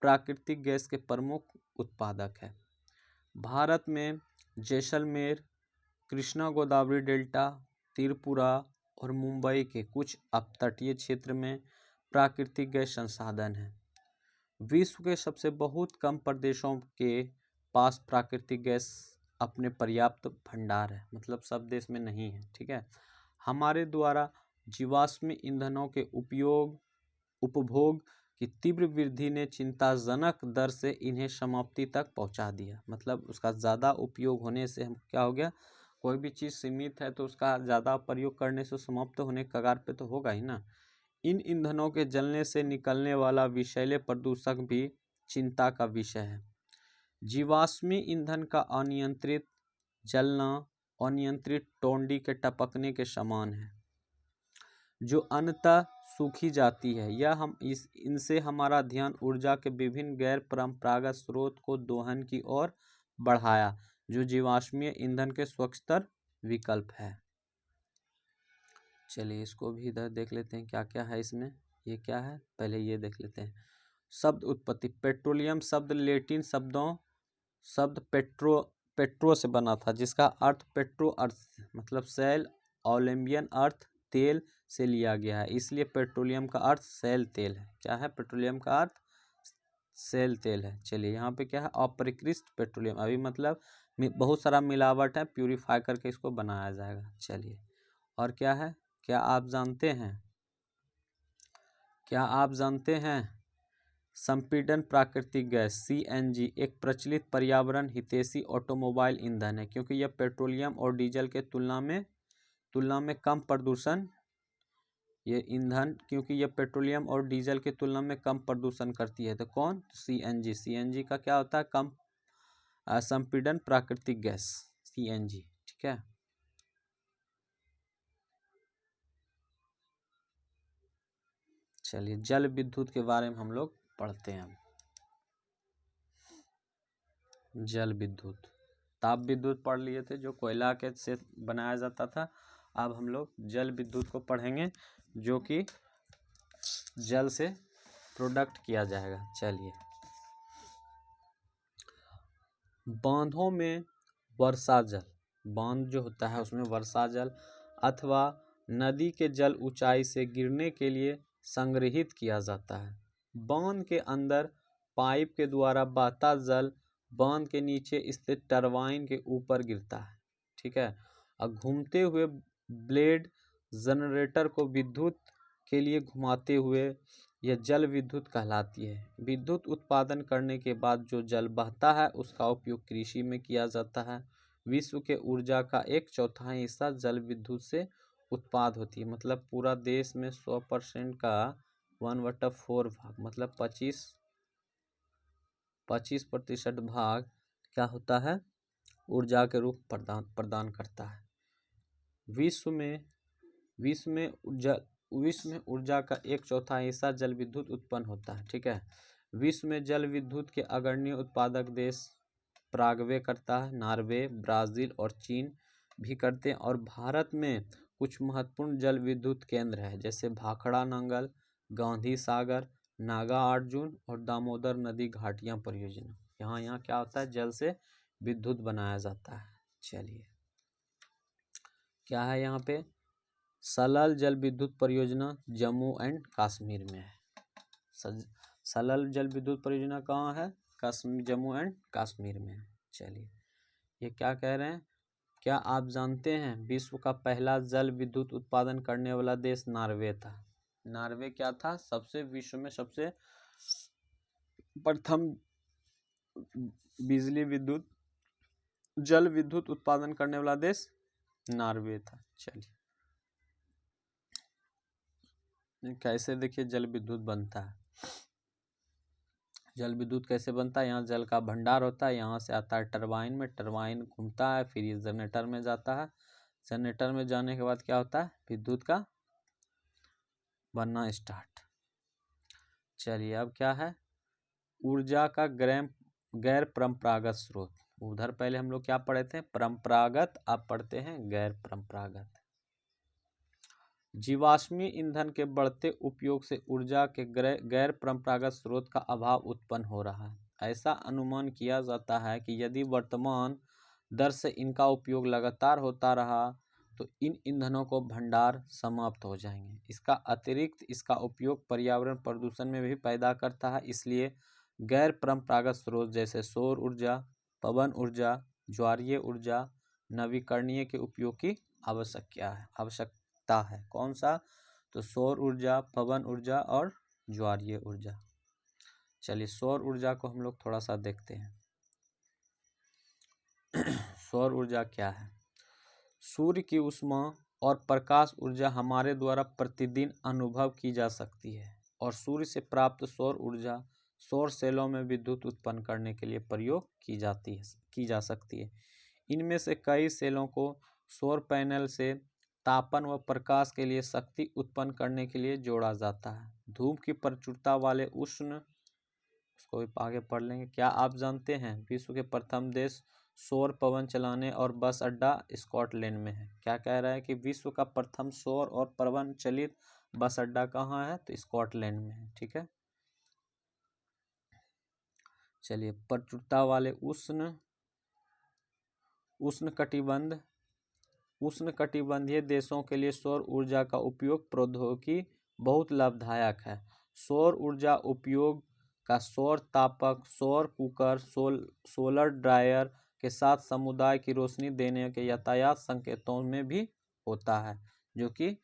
प्राकृतिक गैस के प्रमुख उत्पादक हैं। भारत में जैसलमेर, कृष्णा गोदावरी डेल्टा, त्रिपुरा और मुंबई के कुछ अपतटीय क्षेत्र में प्राकृतिक गैस संसाधन हैं। विश्व के सबसे बहुत कम प्रदेशों के पास प्राकृतिक गैस अपने पर्याप्त भंडार है, मतलब सब देश में नहीं है। ठीक है, हमारे द्वारा जीवाश्म ईंधनों के उपभोग की तीव्र वृद्धि ने चिंताजनक दर से इन्हें समाप्ति तक पहुंचा दिया। मतलब उसका ज़्यादा उपयोग होने से हम क्या हो गया, कोई भी चीज़ सीमित है तो उसका ज़्यादा प्रयोग करने से समाप्त होने के कगार पे तो होगा ही ना। इन ईंधनों के जलने से निकलने वाला विषैले प्रदूषक भी चिंता का विषय है। जीवाश्मी ईंधन का अनियंत्रित जलना अनियंत्रित टोंडी के टपकने के समान है, जो अंततः सूखी जाती है। इनसे हमारा ध्यान ऊर्जा के विभिन्न गैर परंपरागत स्रोत को दोहन की ओर बढ़ाया, जो जीवाश्मीय ईंधन के स्वच्छतर विकल्प है। चलिए इसको भी इधर देख लेते हैं क्या क्या है इसमें। ये क्या है, पहले ये देख लेते हैं। शब्द उत्पत्ति। पेट्रोलियम शब्द लैटिन शब्द पेट्रो से बना था, जिसका अर्थ पेट्रो अर्थ मतलब सेल, ओलंबियन अर्थ तेल से लिया गया है, इसलिए पेट्रोलियम का अर्थ सेल तेल है। क्या है? पेट्रोलियम का अर्थ सेल तेल है। चलिए यहाँ पे क्या है? अपरिकृष्ट पेट्रोलियम, अभी मतलब बहुत सारा मिलावट है, प्यूरिफाई करके इसको बनाया जाएगा। चलिए और क्या है, क्या आप जानते हैं संपीड़न प्राकृतिक गैस सीएनजी एक प्रचलित पर्यावरण हितैषी ऑटोमोबाइल ईंधन है, क्योंकि यह पेट्रोलियम और डीजल के तुलना में कम प्रदूषण क्योंकि यह पेट्रोलियम और डीजल की तुलना में कम प्रदूषण करती है। तो कौन? सीएनजी का क्या होता है? कम संपीड़न प्राकृतिक गैस सीएनजी। ठीक है, चलिए जल विद्युत के बारे में हम लोग पढ़ते हैं। जल विद्युत, ताप विद्युत पढ़ लिए थे जो कोयला के से बनाया जाता था। अब हम लोग जल विद्युत को पढ़ेंगे, जो कि जल से प्रोडक्ट किया जाएगा। चलिए, बांधों में वर्षा जल, बांध जो होता है उसमें वर्षा जल अथवा नदी के जल ऊंचाई से गिरने के लिए संग्रहित किया जाता है। बांध के अंदर पाइप के द्वारा बहता जल बांध के नीचे स्थित टरबाइन के ऊपर गिरता है। ठीक है, और घूमते हुए ब्लेड जनरेटर को विद्युत के लिए घुमाते हुए यह जल विद्युत कहलाती है। विद्युत उत्पादन करने के बाद जो जल बहता है उसका उपयोग कृषि में किया जाता है। विश्व के ऊर्जा का 1/4 हिस्सा जल विद्युत से उत्पाद होती है। मतलब पूरा देश में 100% का 1/4 भाग मतलब 25% भाग क्या होता है? ऊर्जा के रूप प्रदान करता है। विश्व में विश्व में ऊर्जा का 1/4 हिस्सा जल विद्युत उत्पन्न होता है। ठीक है, विश्व में जल विद्युत के अग्रणी उत्पादक देश पराग्वे करता है, नॉर्वे, ब्राज़ील और चीन भी करते हैं। और भारत में कुछ महत्वपूर्ण जल विद्युत केंद्र है, जैसे भाखड़ा नंगल, गांधी सागर, नागार्जुन और दामोदर नदी घाटियां परियोजना। यहाँ क्या होता है, जल से विद्युत बनाया जाता है। चलिए, क्या है यहाँ पे, सलल जल विद्युत परियोजना जम्मू एंड कश्मीर में है। सलल जल विद्युत परियोजना कहाँ है, कश्मीर, जम्मू एंड कश्मीर में है। चलिए, ये क्या कह रहे हैं, क्या आप जानते हैं विश्व का पहला जल विद्युत उत्पादन करने वाला देश नॉर्वे था। नॉर्वे क्या था, विश्व में सबसे प्रथम बिजली विद्युत जल विद्युत उत्पादन करने वाला देश नॉर्वे था। चलिए, कैसे देखिए जल विद्युत बनता है। जल विद्युत कैसे बनता है, यहाँ जल का भंडार होता है, यहाँ से आता है टरबाइन में, टरबाइन घूमता है, फिर ये जनरेटर में जाता है, जनरेटर में जाने के बाद क्या होता है, विद्युत का बनना स्टार्ट। चलिए, अब क्या है, ऊर्जा का गैर परंपरागत स्रोत। उधर पहले हम लोग क्या पढ़े थे, परंपरागत, अब पढ़ते हैं गैर परंपरागत। जीवाश्मी ईंधन के बढ़ते उपयोग से ऊर्जा के गैर परंपरागत स्रोत का अभाव उत्पन्न हो रहा है। ऐसा अनुमान किया जाता है कि यदि वर्तमान दर से इनका उपयोग लगातार होता रहा तो इन ईंधनों को भंडार समाप्त हो जाएंगे। इसका अतिरिक्त इसका उपयोग पर्यावरण प्रदूषण में भी पैदा करता है। इसलिए गैर परंपरागत स्रोत जैसे सौर ऊर्जा, पवन ऊर्जा, ज्वारीय ऊर्जा, नवीकरणीय के उपयोग की आवश्यकता है। कौन सा, तो सौर ऊर्जा, पवन ऊर्जा और ज्वारीय ऊर्जा। चलिए, सौर ऊर्जा को हम लोग थोड़ा सा देखते हैं। सौर ऊर्जा क्या है, सूर्य की ऊष्मा और प्रकाश ऊर्जा हमारे द्वारा प्रतिदिन अनुभव की जा सकती है और सूर्य से प्राप्त सौर ऊर्जा सौर सेलों में विद्युत उत्पन्न करने के लिए प्रयोग की जा सकती है। इनमें से कई सेलों को सौर पैनल से तापन व प्रकाश के लिए शक्ति उत्पन्न करने के लिए जोड़ा जाता है। धूप की प्रचुरता वाले उष्ण, उसको भी आगे पढ़ लेंगे। क्या आप जानते हैं विश्व के प्रथम देश सौर पवन चलाने और बस अड्डा स्कॉटलैंड में है। क्या कह रहा है कि विश्व का प्रथम सौर और पवन चलित बस अड्डा कहाँ है, तो स्कॉटलैंड में है। ठीक है, चलिए, प्रचुरता वाले उष्णकटिबंधीय देशों के लिए सौर ऊर्जा का उपयोग प्रौद्योगिकी बहुत लाभदायक है। सौर ऊर्जा उपयोग का सौर तापक, सौर कुकर, सोलर ड्रायर के साथ समुदाय की रोशनी देने के यातायात संकेतों में भी होता है, जो कि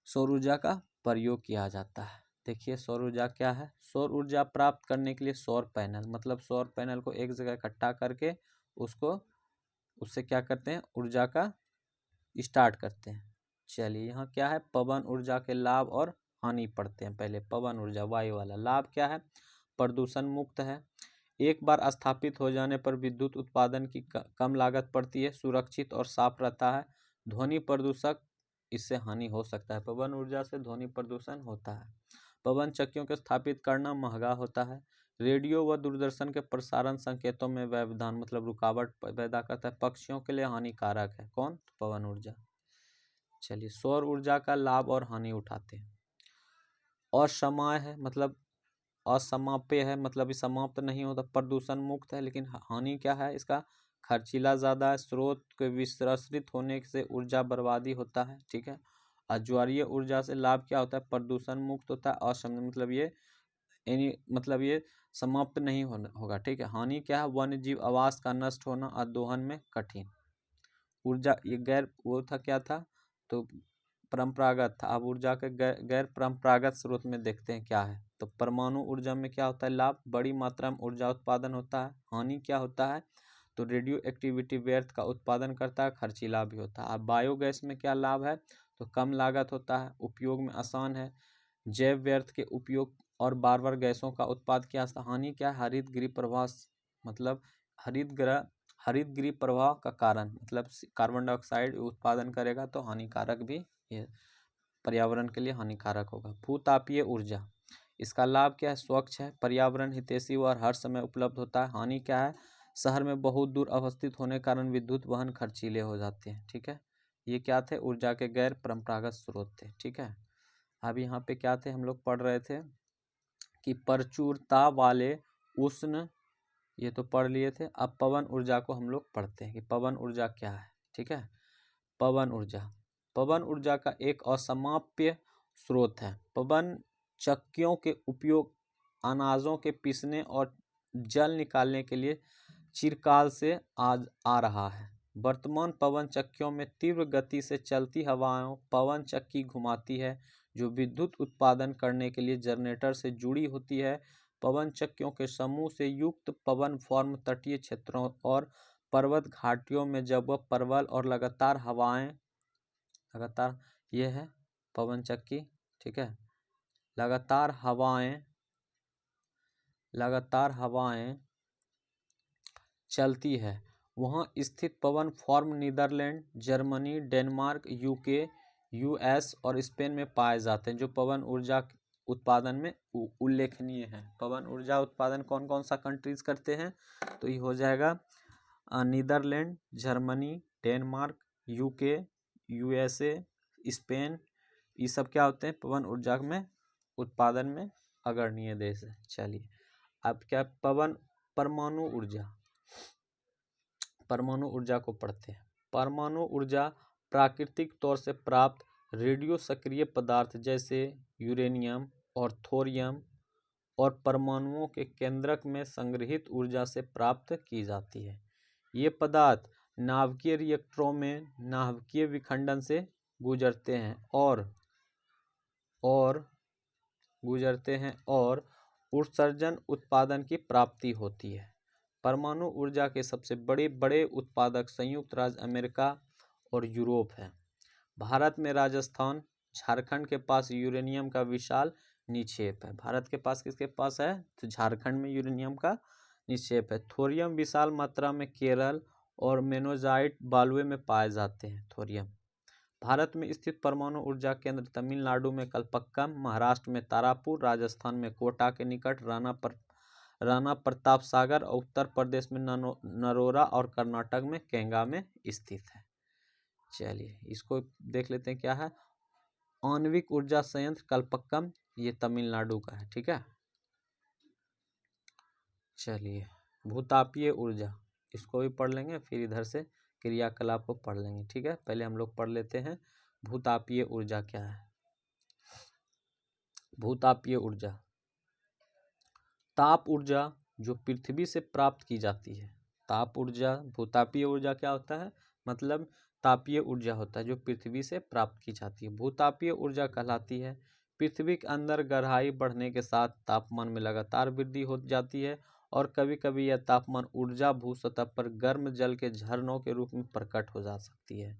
सौर ऊर्जा का प्रयोग किया जाता है। देखिए, सौर ऊर्जा क्या है, सौर ऊर्जा प्राप्त करने के लिए सौर पैनल, मतलब सौर पैनल को एक जगह इकट्ठा करके उससे क्या करते हैं, ऊर्जा का स्टार्ट करते हैं। चलिए, यहाँ क्या है, पवन ऊर्जा के लाभ और हानि पढ़ते हैं। पहले पवन ऊर्जा, वायु वाला। लाभ क्या है, प्रदूषण मुक्त है, एक बार स्थापित हो जाने पर विद्युत उत्पादन की कम लागत पड़ती है, सुरक्षित और साफ रहता है। ध्वनि प्रदूषक, इससे हानि हो सकता है, पवन ऊर्जा से ध्वनि प्रदूषण होता है। पवन चक्कियों को स्थापित करना महंगा होता है। रेडियो व दूरदर्शन के प्रसारण संकेतों में व्यवधान, मतलब रुकावट पैदा करता है। पक्षियों के लिए हानिकारक है। कौन, पवन ऊर्जा। चलिए, सौर ऊर्जा का लाभ और हानि उठाते हैं। असमय है, मतलब असमाप्य है, मतलब समाप्त नहीं होता। प्रदूषण मुक्त है, लेकिन हानि क्या है इसका, खर्चीला ज़्यादा है, स्रोत के विस्तारित होने से ऊर्जा बर्बादी होता है। ठीक है, ज्वारीय ऊर्जा से लाभ क्या होता है, प्रदूषण मुक्त होता है। असमय मतलब ये समाप्त नहीं होगा। ठीक है, हानि क्या है, वन्य जीव आवास का नष्ट होना और दोहन में कठिन। ऊर्जा, ये गैर वो था, क्या था, तो परंपरागत था। अब ऊर्जा के गैर परंपरागत स्रोत में देखते हैं क्या है। तो परमाणु ऊर्जा में क्या होता है, लाभ, बड़ी मात्रा में ऊर्जा उत्पादन होता है। हानि क्या होता है, तो रेडियो एक्टिविटी व्यर्थ का उत्पादन करता है, खर्चीला भी होता है। अब बायोगैस में क्या लाभ है, तो कम लागत होता है, उपयोग में आसान है, जैव व्यर्थ के उपयोग और बार बार गैसों का उत्पाद किया। हानि क्या है, हरित गृह प्रवाह, मतलब हरित गृह प्रवाह का कारण, मतलब कार्बन डाइऑक्साइड उत्पादन करेगा, तो हानिकारक भी ये पर्यावरण के लिए हानिकारक होगा। भूतापीय ऊर्जा, इसका लाभ क्या है? स्वच्छ है, पर्यावरण हितैषी और हर समय उपलब्ध होता है। हानि क्या है? शहर में बहुत दूर अवस्थित होने के कारण विद्युत वहन खर्चीले हो जाते हैं। ठीक है, ये क्या थे? ऊर्जा के गैर परंपरागत स्रोत थे। ठीक है, अब यहाँ पे क्या थे? हम लोग पढ़ रहे थे कि प्रचुरता वाले उष्ण, ये तो पढ़ लिए थे। अब पवन ऊर्जा को हम लोग पढ़ते हैं कि पवन ऊर्जा क्या है। ठीक है, पवन ऊर्जा का एक असमाप्य स्रोत है। पवन चक्कियों के उपयोग अनाजों के पीसने और जल निकालने के लिए चिरकाल से आज आ रहा है। वर्तमान पवन चक्कियों में तीव्र गति से चलती हवाओं पवन चक्की घुमाती है, जो विद्युत उत्पादन करने के लिए जनरेटर से जुड़ी होती है। पवन चक्कियों के समूह से युक्त पवन फॉर्म तटीय क्षेत्रों और पर्वत घाटियों में जब वह प्रबल और लगातार ये है पवन चक्की। ठीक है, लगातार हवाएं चलती है, वहाँ स्थित पवन farm Netherlands, Germany, Denmark, UK, US और स्पेन में पाए जाते हैं, जो पवन ऊर्जा उत्पादन में उल्लेखनीय है। पवन ऊर्जा उत्पादन कौन कौन सा कंट्रीज करते हैं? तो ये हो जाएगा Netherland, Germany, Denmark, UK, USA, Spain, ये सब क्या होते हैं? पवन ऊर्जा में उत्पादन में अग्रणीय देश है। चलिए, अब क्या? परमाणु ऊर्जा को पढ़ते हैं। परमाणु ऊर्जा प्राकृतिक तौर से प्राप्त रेडियो सक्रिय पदार्थ जैसे यूरेनियम और थोरियम और परमाणुओं के केंद्रक में संग्रहित ऊर्जा से प्राप्त की जाती है। ये पदार्थ नाभिकीय रिएक्टरों में नाभिकीय विखंडन से गुजरते हैं और उत्सर्जन उत्पादन की प्राप्ति होती है। परमाणु ऊर्जा के सबसे बड़े उत्पादक संयुक्त राज्य अमेरिका और यूरोप है। भारत में राजस्थान, झारखंड के पास यूरेनियम का विशाल निक्षेप है। भारत के पास किसके पास है? तो झारखंड में यूरेनियम का निक्षेप है। थोरियम विशाल मात्रा में केरल और मेनोजाइट बालुए में पाए जाते हैं। थोरियम भारत में स्थित परमाणु ऊर्जा केंद्र तमिलनाडु में कलपक्कम, महाराष्ट्र में तारापुर, राजस्थान में कोटा के निकट राणा प्रताप सागर और उत्तर प्रदेश में नरोरा और कर्नाटक में केंगा में स्थित है। चलिए, इसको देख लेते हैं क्या है। आणविक ऊर्जा संयंत्र कलपक्कम, ये तमिलनाडु का है। ठीक है, चलिए, भूतापीय ऊर्जा, इसको भी पढ़ लेंगे, फिर इधर से क्रियाकलाप को पढ़ लेंगे। ठीक है, पहले हम लोग पढ़ लेते हैं भूतापीय ऊर्जा क्या है। भूतापीय ऊर्जा ताप ऊर्जा जो पृथ्वी से प्राप्त की जाती है। ताप ऊर्जा, भूतापीय ऊर्जा क्या होता है? मतलब तापीय ऊर्जा होता है जो पृथ्वी से प्राप्त की जाती है। भूतापीय ऊर्जा कहलाती है पृथ्वी के अंदर गहराई बढ़ने के साथ तापमान में लगातार वृद्धि हो जाती है और कभी कभी यह तापमान ऊर्जा भू सतह पर गर्म जल के झरनों के रूप में प्रकट हो जा सकती है।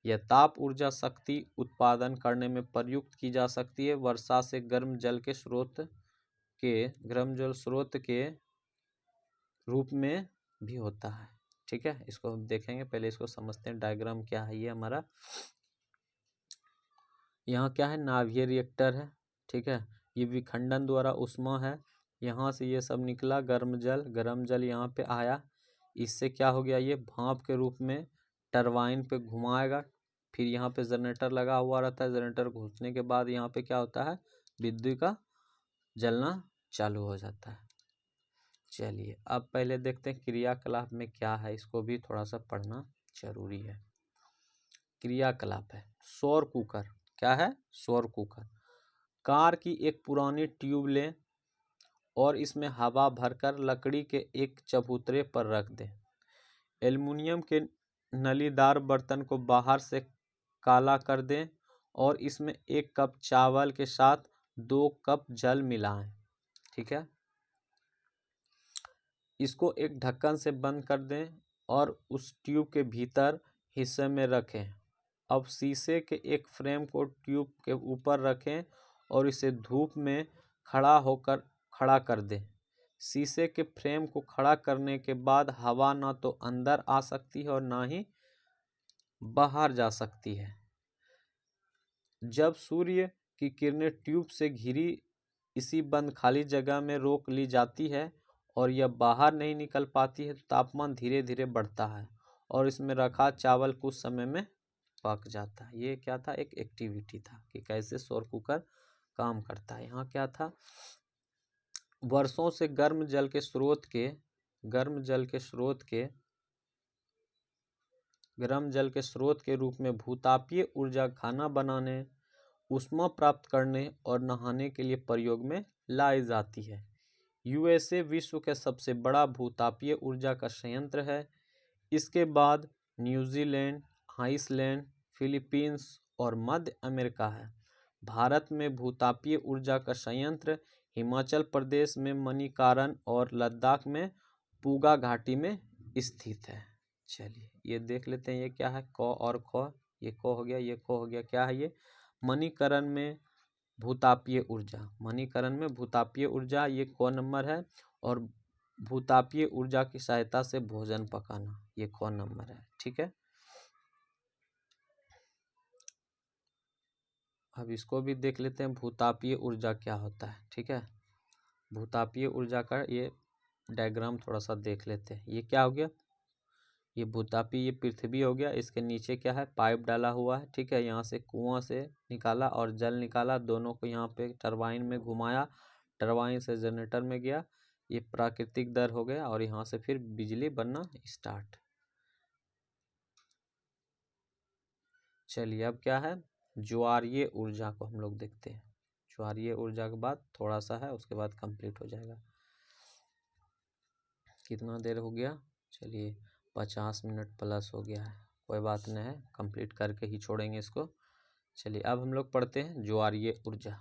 यह ताप ऊर्जा शक्ति उत्पादन करने में प्रयुक्त की जा सकती है। वर्षा से गर्म जल स्रोत के रूप में भी होता है। ठीक है, इसको हम देखेंगे, पहले इसको समझते हैं। डायग्राम क्या है ये हमारा? यहाँ क्या है? नाभिकीय रिएक्टर है। ठीक है, ये विखंडन द्वारा उष्मा है, यहाँ से ये सब निकला गर्म जल यहाँ पे आया, इससे क्या हो गया? ये भाप के रूप में टरबाइन पे घुमाएगा, फिर यहाँ पे जनरेटर लगा हुआ रहता है। जनरेटर घुसने के बाद यहाँ पे क्या होता है? विद्युत का जलना चालू हो जाता है। चलिए, अब पहले देखते हैं क्रियाकलाप में क्या है, इसको भी थोड़ा सा पढ़ना जरूरी है। क्रियाकलाप है सौर कुकर। क्या है? सौर कुकर। कार की एक पुरानी ट्यूब लें और इसमें हवा भरकर लकड़ी के एक चबूतरे पर रख दें। एल्युमिनियम के नलीदार बर्तन को बाहर से काला कर दें और इसमें 1 कप चावल के साथ 2 कप जल मिलाएं। ठीक है, इसको एक ढक्कन से बंद कर दें और उस ट्यूब के भीतर हिस्से में रखें। अब शीशे के एक फ्रेम को ट्यूब के ऊपर रखें और इसे धूप में खड़ा कर दें। शीशे के फ्रेम को खड़ा करने के बाद हवा ना तो अंदर आ सकती है और ना ही बाहर जा सकती है। जब सूर्य की किरणें ट्यूब से घिरी इसी बंद खाली जगह में रोक ली जाती है और यह बाहर नहीं निकल पाती है तो तापमान धीरे धीरे बढ़ता है और इसमें रखा चावल कुछ समय में पक जाता है। ये क्या था, एक एक्टिविटी था कि कैसे सौर कुकर काम करता है। यहाँ क्या था, वर्षों से गर्म जल के स्रोत के रूप में भूतापीय ऊर्जा खाना बनाने, ऊष्मा प्राप्त करने और नहाने के लिए प्रयोग में लाई जाती है। यूएसए विश्व का सबसे बड़ा भूतापीय ऊर्जा का संयंत्र है। इसके बाद न्यूजीलैंड, आइसलैंड, फिलीपींस और मध्य अमेरिका है। भारत में भूतापीय ऊर्जा का संयंत्र हिमाचल प्रदेश में मणिकरण और लद्दाख में पूगा घाटी में स्थित है। चलिए ये देख लेते हैं, ये क्या है, क और ख, ये क हो गया, ये ख हो गया, क्या है ये, मणिकरण में भूतापीय ऊर्जा, ये क नंबर है। और भूतापीय ऊर्जा की सहायता से भोजन पकाना, ये ख नंबर है। ठीक है, अब इसको भी देख लेते हैं, भूतापीय ऊर्जा क्या होता है। ठीक है, भूतापीय ऊर्जा का ये डायग्राम थोड़ा सा देख लेते हैं। ये क्या हो गया, ये भूतापीय, ये पृथ्वी हो गया, इसके नीचे क्या है, पाइप डाला हुआ है। ठीक है, यहाँ से कुआं से निकाला और जल निकाला, दोनों को यहाँ पे टरबाइन में घुमाया, टरबाइन से जनरेटर में गया, ये प्राकृतिक दर हो गया और यहाँ से फिर बिजली बनना स्टार्ट। चलिए अब क्या है, ज्वारीय ऊर्जा को हम लोग देखते हैं। ज्वारीय ऊर्जा के बाद थोड़ा सा है, उसके बाद कंप्लीट हो जाएगा। कितना देर हो गया, चलिए 50 मिनट प्लस हो गया है, कोई बात नहीं है, कंप्लीट करके ही छोड़ेंगे इसको। चलिए अब हम लोग पढ़ते हैं ज्वारीय ऊर्जा।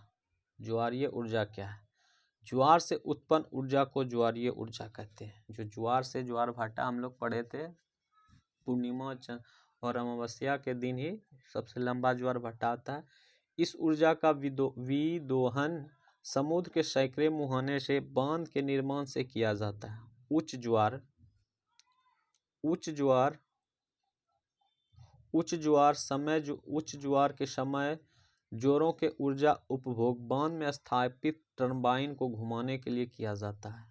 ज्वारीय ऊर्जा क्या है, ज्वार से उत्पन्न ऊर्जा को ज्वारीय ऊर्जा कहते हैं। जो ज्वार से, ज्वार भाटा हम लोग पढ़े थे, पूर्णिमा और अमावस्या के दिन ही सबसे लंबा ज्वार भाटा आता है। इस ऊर्जा का विदोहन समुद्र के सैकड़े मुहाने से बांध के निर्माण से किया जाता है। उच्च ज्वार के समय जोरों के ऊर्जा उपभोग बांध में स्थापित टरबाइन को घुमाने के लिए किया जाता है।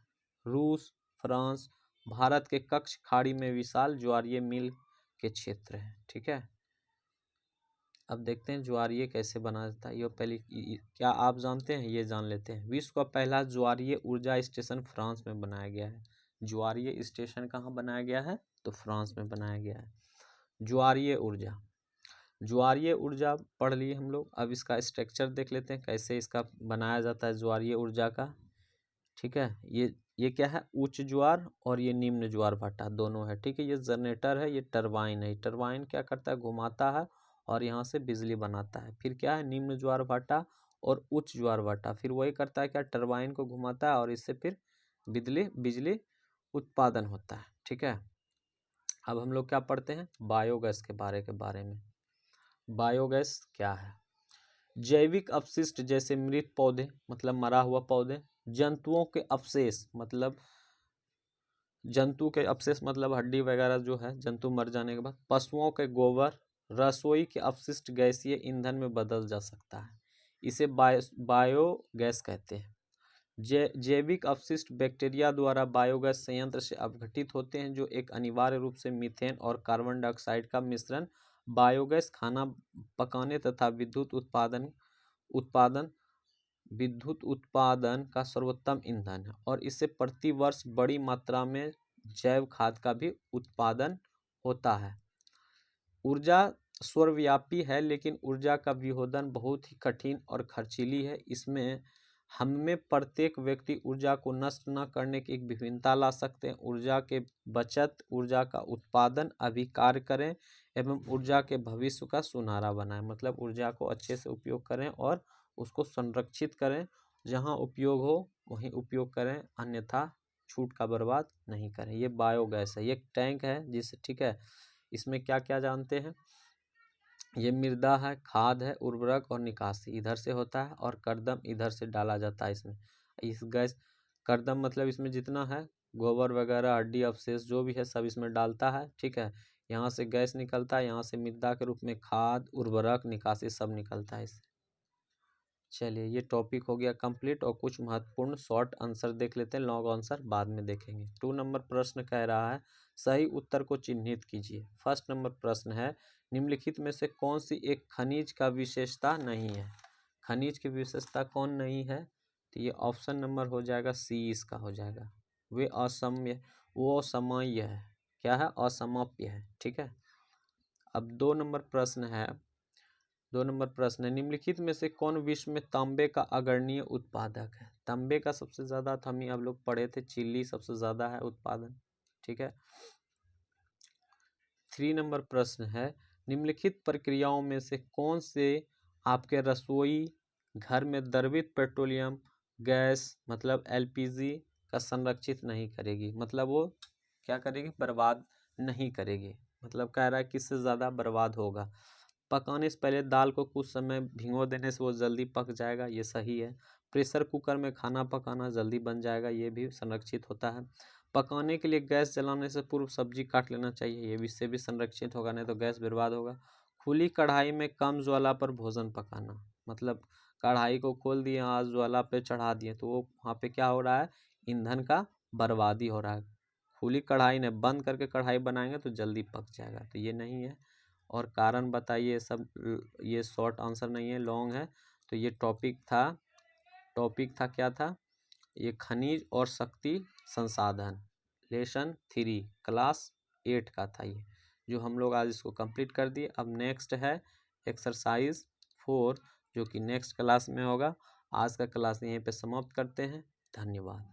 रूस, फ्रांस, भारत के कच्छ खाड़ी में विशाल ज्वारीय मील के क्षेत्र है। ठीक है, अब देखते हैं ज्वारीय कैसे बना जाता है। ये पहले क्या आप जानते हैं, ये जान लेते हैं। विश्व का पहला ज्वारीय ऊर्जा स्टेशन फ्रांस में बनाया गया है। ज्वारीय स्टेशन कहाँ बनाया गया है, तो फ्रांस में बनाया गया है। ज्वारीय ऊर्जा पढ़ लिए हम लोग। अब इसका स्ट्रक्चर देख लेते हैं, कैसे इसका बनाया जाता है ज्वारीय ऊर्जा का। ठीक है, ये क्या है, उच्च ज्वार और ये निम्न ज्वार भाटा दोनों है। ठीक है, ये जनरेटर है, ये टरबाइन है। टरबाइन क्या करता है, घुमाता है और यहाँ से बिजली बनाता है। फिर क्या है, निम्न ज्वार भाटा और उच्च ज्वार भाटा, फिर वही करता है क्या, टरबाइन को घुमाता है और इससे फिर बिजली उत्पादन होता है। ठीक है, अब हम लोग क्या पढ़ते हैं, बायोगैस के बारे में। बायोगैस क्या है, जैविक अपशिष्ट जैसे मृत पौधे, मतलब मरा हुआ पौधे, जंतुओं के अवशेष, मतलब जंतु के अवशेष मतलब हड्डी वगैरह जो है जंतु मर जाने के बाद, पशुओं के गोबर, रसोई के अपशिष्ट गैसीय ईंधन में बदल जा सकता है। इसे बायोगैस कहते हैं। जैविक अपशिष्ट बैक्टीरिया द्वारा बायोगैस संयंत्र से अपघटित होते हैं, जो एक अनिवार्य रूप से मीथेन और कार्बन डाइऑक्साइड का मिश्रण। बायोगैस खाना पकाने तथा विद्युत उत्पादन का सर्वोत्तम ईंधन है और इससे प्रति वर्ष बड़ी मात्रा में जैव खाद का भी उत्पादन होता है। ऊर्जा सर्वव्यापी है, लेकिन ऊर्जा का विभेदन बहुत ही कठिन और खर्चीली है। इसमें हमें प्रत्येक व्यक्ति ऊर्जा को नष्ट न करने की एक विभिन्नता ला सकते हैं। ऊर्जा के बचत, ऊर्जा का उत्पादन, अभी कार्य करें एवं ऊर्जा के भविष्य का सुनहरा बनाएं। मतलब ऊर्जा को अच्छे से उपयोग करें और उसको संरक्षित करें, जहाँ उपयोग हो वहीं उपयोग करें, अन्यथा छूट का बर्बाद नहीं करें। ये बायोगैस है, ये एक टैंक है जिससे, ठीक है, इसमें क्या क्या जानते हैं, ये मृदा है, खाद है, उर्वरक और निकासी इधर से होता है और कर्दम इधर से डाला जाता है इसमें। इस गैस कर्दम मतलब इसमें जितना है गोबर वगैरह, हड्डी अवशेष जो भी है सब इसमें डालता है। ठीक है, यहाँ से गैस निकलता है, यहाँ से मृदा के रूप में खाद, उर्वरक, निकासी सब निकलता है इससे। चलिए ये टॉपिक हो गया कंप्लीट, और कुछ महत्वपूर्ण शॉर्ट आंसर देख लेते हैं, लॉन्ग आंसर बाद में देखेंगे। 2 नंबर प्रश्न कह रहा है सही उत्तर को चिन्हित कीजिए। फर्स्ट नंबर प्रश्न है निम्नलिखित में से कौन सी एक खनिज का विशेषता नहीं है। खनिज की विशेषता कौन नहीं है, तो ये ऑप्शन नंबर हो जाएगा सी, इसका हो जाएगा। वो असमय है, क्या है, असमाप्य है, ठीक है। अब 2 नंबर प्रश्न है, 2 नंबर प्रश्न है निम्नलिखित में से कौन विश्व में तांबे का अग्रणीय उत्पादक है। तांबे का सबसे ज्यादा था, हम लोग पढ़े थे, चिली सबसे ज्यादा है उत्पादन, ठीक है। 3 नंबर प्रश्न है निम्नलिखित प्रक्रियाओं में से कौन से आपके रसोई घर में द्रवित पेट्रोलियम गैस मतलब एलपीजी का संरक्षित नहीं करेगी, मतलब वो क्या करेगी, बर्बाद नहीं करेगी। मतलब कह रहा है किससे ज़्यादा बर्बाद होगा। पकाने से पहले दाल को कुछ समय भिगो देने से वो जल्दी पक जाएगा, ये सही है। प्रेशर कुकर में खाना पकाना जल्दी बन जाएगा, ये भी संरक्षित होता है। पकाने के लिए गैस जलाने से पूर्व सब्जी काट लेना चाहिए, ये भी इससे भी संरक्षित होगा, नहीं तो गैस बर्बाद होगा। खुली कढ़ाई में कम ज्वाला पर भोजन पकाना, मतलब कढ़ाई को खोल दिए, आज ज्वाला पे चढ़ा दिए, तो वो वहाँ पे क्या हो रहा है, ईंधन का बर्बादी हो रहा है। खुली कढ़ाई ने बंद करके कढ़ाई बनाएंगे तो जल्दी पक जाएगा, तो ये नहीं है। और कारण बताइए, सब ये शॉर्ट आंसर नहीं है, लॉन्ग है। तो ये टॉपिक था क्या था, ये खनिज और शक्ति संसाधन, लेसन 3 क्लास 8 का था ये, जो हम लोग आज इसको कंप्लीट कर दिए। अब नेक्स्ट है एक्सरसाइज 4, जो कि नेक्स्ट क्लास में होगा। आज का क्लास यहीं पे समाप्त करते हैं, धन्यवाद।